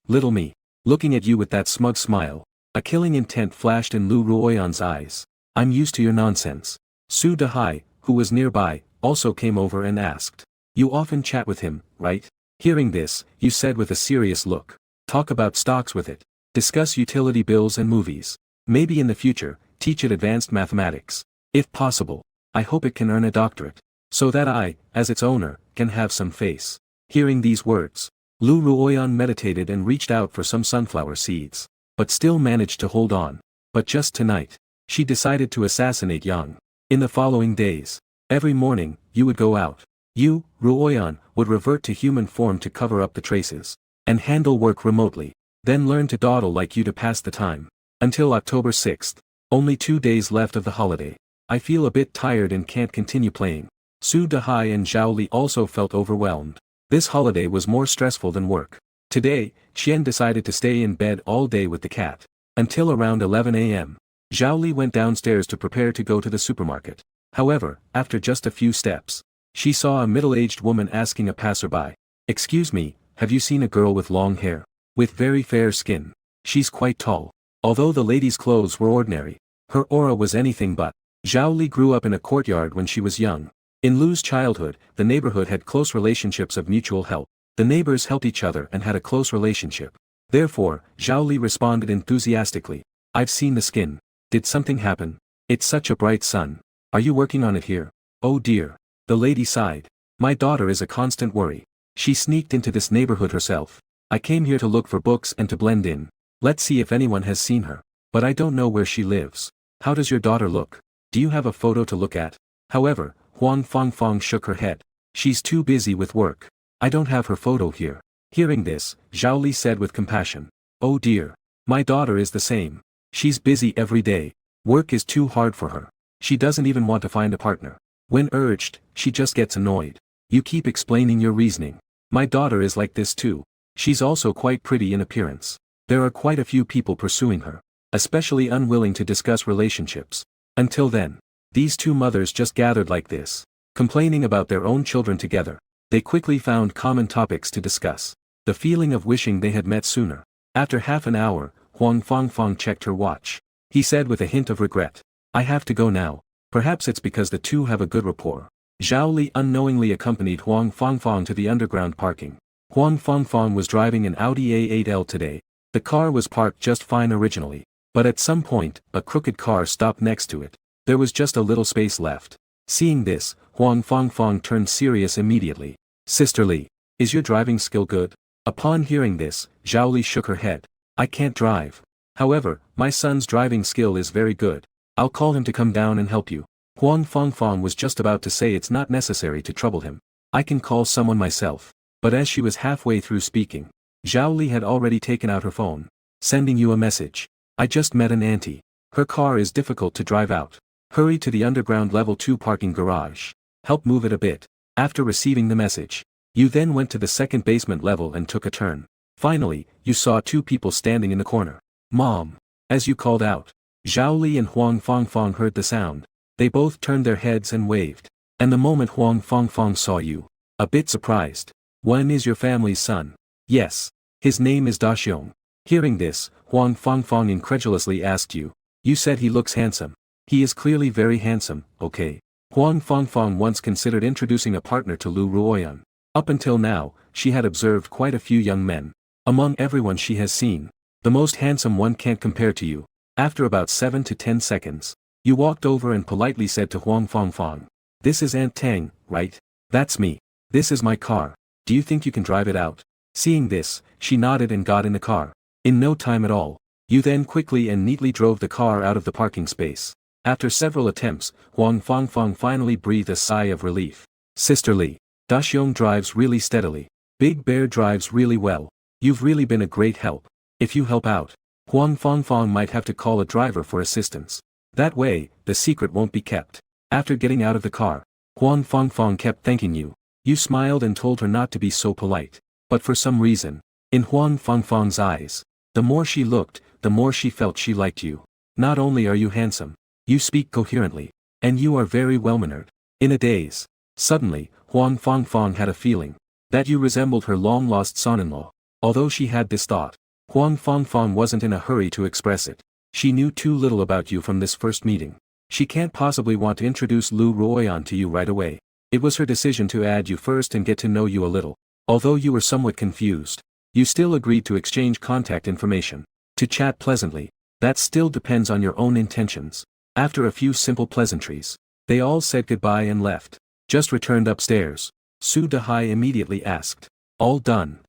Little me. Looking at you with that smug smile. A killing intent flashed in Lu Ruoyan's eyes. I'm used to your nonsense. Su Dehai, who was nearby, also came over and asked. You often chat with him, right? Hearing this, you said with a serious look. Talk about stocks with it. Discuss utility bills and movies. Maybe in the future, teach it advanced mathematics. If possible, I hope it can earn a doctorate. So that I, as its owner, can have some face. Hearing these words, Lu Ruoyan meditated and reached out for some sunflower seeds. But still managed to hold on. But just tonight, she decided to assassinate Yang. In the following days, every morning, you would go out. You, Ruoyan, would revert to human form to cover up the traces. And handle work remotely. Then learn to dawdle like you to pass the time. Until October 6th. Only 2 days left of the holiday. I feel a bit tired and can't continue playing. Su Dehai and Zhao Li also felt overwhelmed. This holiday was more stressful than work. Today, Qian decided to stay in bed all day with the cat. Until around 11 a.m. Zhao Li went downstairs to prepare to go to the supermarket. However, after just a few steps, she saw a middle-aged woman asking a passerby. Excuse me, have you seen a girl with long hair? With very fair skin. She's quite tall. Although the lady's clothes were ordinary, her aura was anything but. Zhao Li grew up in a courtyard when she was young. In Lu's childhood, the neighborhood had close relationships of mutual help. The neighbors helped each other and had a close relationship. Therefore, Zhao Li responded enthusiastically. I've seen the skin. Did something happen? It's such a bright sun. Are you working on it here? Oh dear. The lady sighed. My daughter is a constant worry. She sneaked into this neighborhood herself. I came here to look for books and to blend in. Let's see if anyone has seen her. But I don't know where she lives. How does your daughter look? Do you have a photo to look at? However, Huang Fangfang shook her head. She's too busy with work. I don't have her photo here. Hearing this, Zhao Li said with compassion. Oh dear. My daughter is the same. She's busy every day. Work is too hard for her. She doesn't even want to find a partner. When urged, she just gets annoyed. You keep explaining your reasoning. My daughter is like this too. She's also quite pretty in appearance. There are quite a few people pursuing her, especially unwilling to discuss relationships. Until then, these two mothers just gathered like this, complaining about their own children together. They quickly found common topics to discuss. The feeling of wishing they had met sooner. After half an hour, Huang Fangfang checked her watch. He said with a hint of regret. I have to go now. Perhaps it's because the two have a good rapport. Zhao Li unknowingly accompanied Huang Fangfang to the underground parking. Huang Fangfang was driving an Audi A8L today. The car was parked just fine originally. But at some point, a crooked car stopped next to it. There was just a little space left. Seeing this, Huang Fangfang turned serious immediately. Sister Li, is your driving skill good? Upon hearing this, Zhao Li shook her head. I can't drive. However, my son's driving skill is very good. I'll call him to come down and help you. Huang Fangfang was just about to say it's not necessary to trouble him. I can call someone myself. But as she was halfway through speaking, Zhao Li had already taken out her phone. Sending you a message. I just met an auntie. Her car is difficult to drive out. Hurry to the underground level 2 parking garage. Help move it a bit. After receiving the message, you then went to the second basement level and took a turn. Finally, you saw 2 people standing in the corner. Mom. As you called out. Zhao Li and Huang Fangfang heard the sound. They both turned their heads and waved. And the moment Huang Fangfang saw you, a bit surprised. When is your family's son? Yes. His name is Daxiong. Hearing this, Huang Fangfang incredulously asked you. You said he looks handsome. He is clearly very handsome, okay. Huang Fangfang once considered introducing a partner to Lu Ruoyan. Up until now, she had observed quite a few young men. Among everyone she has seen, the most handsome one can't compare to you. After about 7 to 10 seconds, you walked over and politely said to Huang Fangfang. This is Aunt Tang, right? That's me. This is my car. Do you think you can drive it out? Seeing this, she nodded and got in the car. In no time at all, you then quickly and neatly drove the car out of the parking space. After several attempts, Huang Fangfang finally breathed a sigh of relief. Sister Li, Daxiong drives really steadily. Big Bear drives really well. You've really been a great help. If you help out, Huang Fangfang might have to call a driver for assistance. That way, the secret won't be kept. After getting out of the car, Huang Fangfang kept thanking you. You smiled and told her not to be so polite. But for some reason, in Huang Fangfang's eyes, the more she looked, the more she felt she liked you. Not only are you handsome, you speak coherently, and you are very well-mannered. In a daze. Suddenly, Huang Fangfang had a feeling that you resembled her long-lost son-in-law. Although she had this thought, Huang Fangfang wasn't in a hurry to express it. She knew too little about you from this first meeting. She can't possibly want to introduce Lu Ruoyan to you right away. It was her decision to add you first and get to know you a little. Although you were somewhat confused, you still agreed to exchange contact information. To chat pleasantly, that still depends on your own intentions. After a few simple pleasantries, they all said goodbye and left. Just returned upstairs. Su Dehai immediately asked. All done?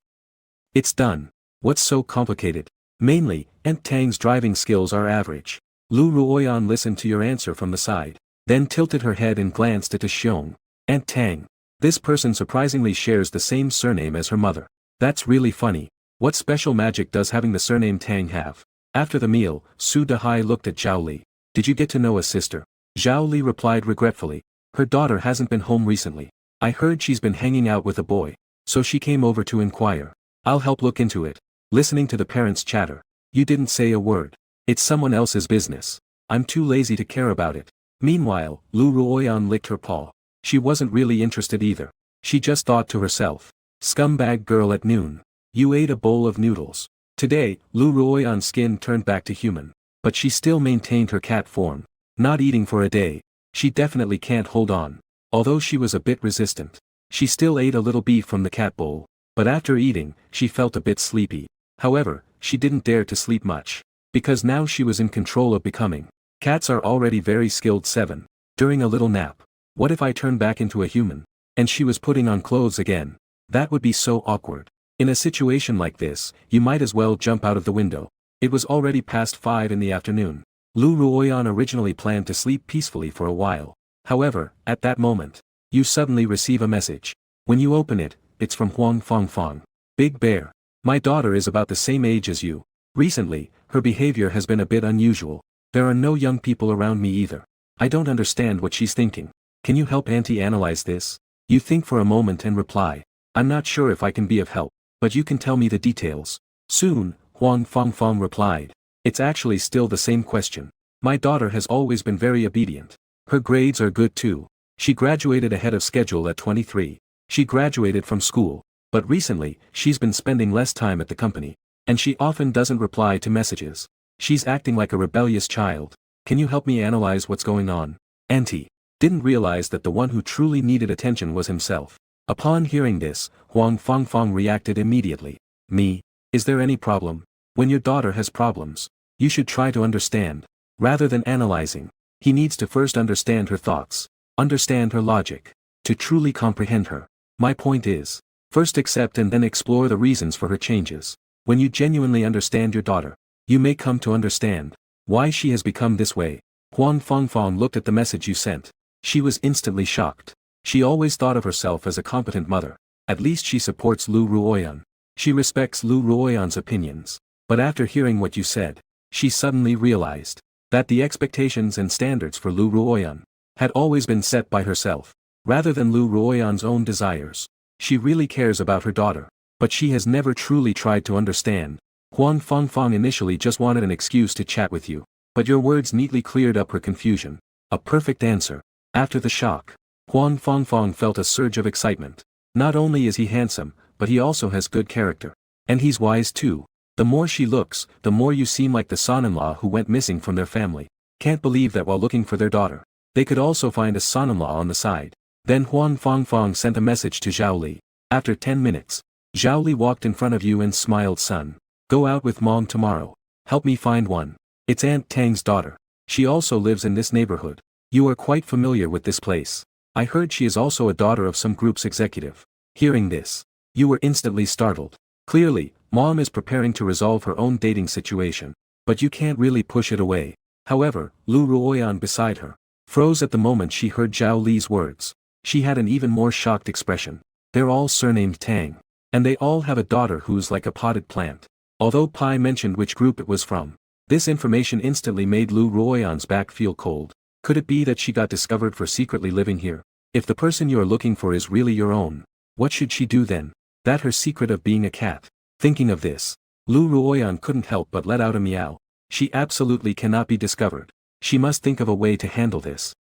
It's done. What's so complicated? Mainly, Aunt Tang's driving skills are average. Lu Ruoyan listened to your answer from the side, then tilted her head and glanced at Xiong. Aunt Tang. This person surprisingly shares the same surname as her mother. That's really funny. What special magic does having the surname Tang have? After the meal, Su Dehai looked at Zhao Li. Did you get to know a sister? Zhao Li replied regretfully. Her daughter hasn't been home recently. I heard she's been hanging out with a boy, so she came over to inquire. I'll help look into it. Listening to the parents chatter. You didn't say a word. It's someone else's business. I'm too lazy to care about it. Meanwhile, Lu Ruoyan licked her paw. She wasn't really interested either. She just thought to herself. Scumbag girl at noon. You ate a bowl of noodles. Today, Lu Ruoyan's skin turned back to human. But she still maintained her cat form. Not eating for a day. She definitely can't hold on. Although she was a bit resistant. She still ate a little beef from the cat bowl. But after eating, she felt a bit sleepy. However, she didn't dare to sleep much. Because now she was in control of becoming. Cats are already very skilled. 7. During a little nap. What if I turn back into a human? And she was putting on clothes again. That would be so awkward. In a situation like this, you might as well jump out of the window. It was already past 5 in the afternoon. Lu Ruoyan originally planned to sleep peacefully for a while. However, at that moment, you suddenly receive a message. When you open it, it's from Huang Fangfang. Big Bear. My daughter is about the same age as you. Recently, her behavior has been a bit unusual. There are no young people around me either. I don't understand what she's thinking. Can you help Auntie analyze this? You think for a moment and reply. I'm not sure if I can be of help, but you can tell me the details. Soon, Huang Fangfang replied. It's actually still the same question. My daughter has always been very obedient. Her grades are good too. She graduated ahead of schedule at 23. She graduated from school, but recently, she's been spending less time at the company. And she often doesn't reply to messages. She's acting like a rebellious child. Can you help me analyze what's going on? Auntie didn't realize that the one who truly needed attention was himself. Upon hearing this, Huang Fangfang reacted immediately. Me? Is there any problem? When your daughter has problems, you should try to understand, rather than analyzing. He needs to first understand her thoughts, understand her logic, to truly comprehend her. My point is, first accept and then explore the reasons for her changes. When you genuinely understand your daughter, you may come to understand why she has become this way. Huang Fangfang looked at the message you sent. She was instantly shocked. She always thought of herself as a competent mother. At least she supports Lu Ruoyan. She respects Lu Ruoyan's opinions. But after hearing what you said, she suddenly realized that the expectations and standards for Lu Ruoyan had always been set by herself, rather than Lu Ruoyan's own desires. She really cares about her daughter, but she has never truly tried to understand. Huang Fangfang initially just wanted an excuse to chat with you, but your words neatly cleared up her confusion. A perfect answer. After the shock, Huang Fangfang felt a surge of excitement. Not only is he handsome, but he also has good character. And he's wise too. The more she looks, the more you seem like the son-in-law who went missing from their family. Can't believe that while looking for their daughter, they could also find a son-in-law on the side. Then Huang Fangfang sent a message to Zhao Li. After 10 minutes, Zhao Li walked in front of you and smiled. Son, go out with Mom tomorrow. Help me find one. It's Aunt Tang's daughter. She also lives in this neighborhood. You are quite familiar with this place. I heard she is also a daughter of some group's executive. Hearing this, you were instantly startled. Clearly, Mom is preparing to resolve her own dating situation. But you can't really push it away. However, Lu Ruoyan beside her froze at the moment she heard Zhao Li's words. She had an even more shocked expression. They're all surnamed Tang. And they all have a daughter who's like a potted plant. Although Pai mentioned which group it was from, this information instantly made Lu Ruoyan's back feel cold. Could it be that she got discovered for secretly living here? If the person you are looking for is really your own, what should she do then? That her secret of being a cat. Thinking of this, Lu Ruoyan couldn't help but let out a meow. She absolutely cannot be discovered. She must think of a way to handle this.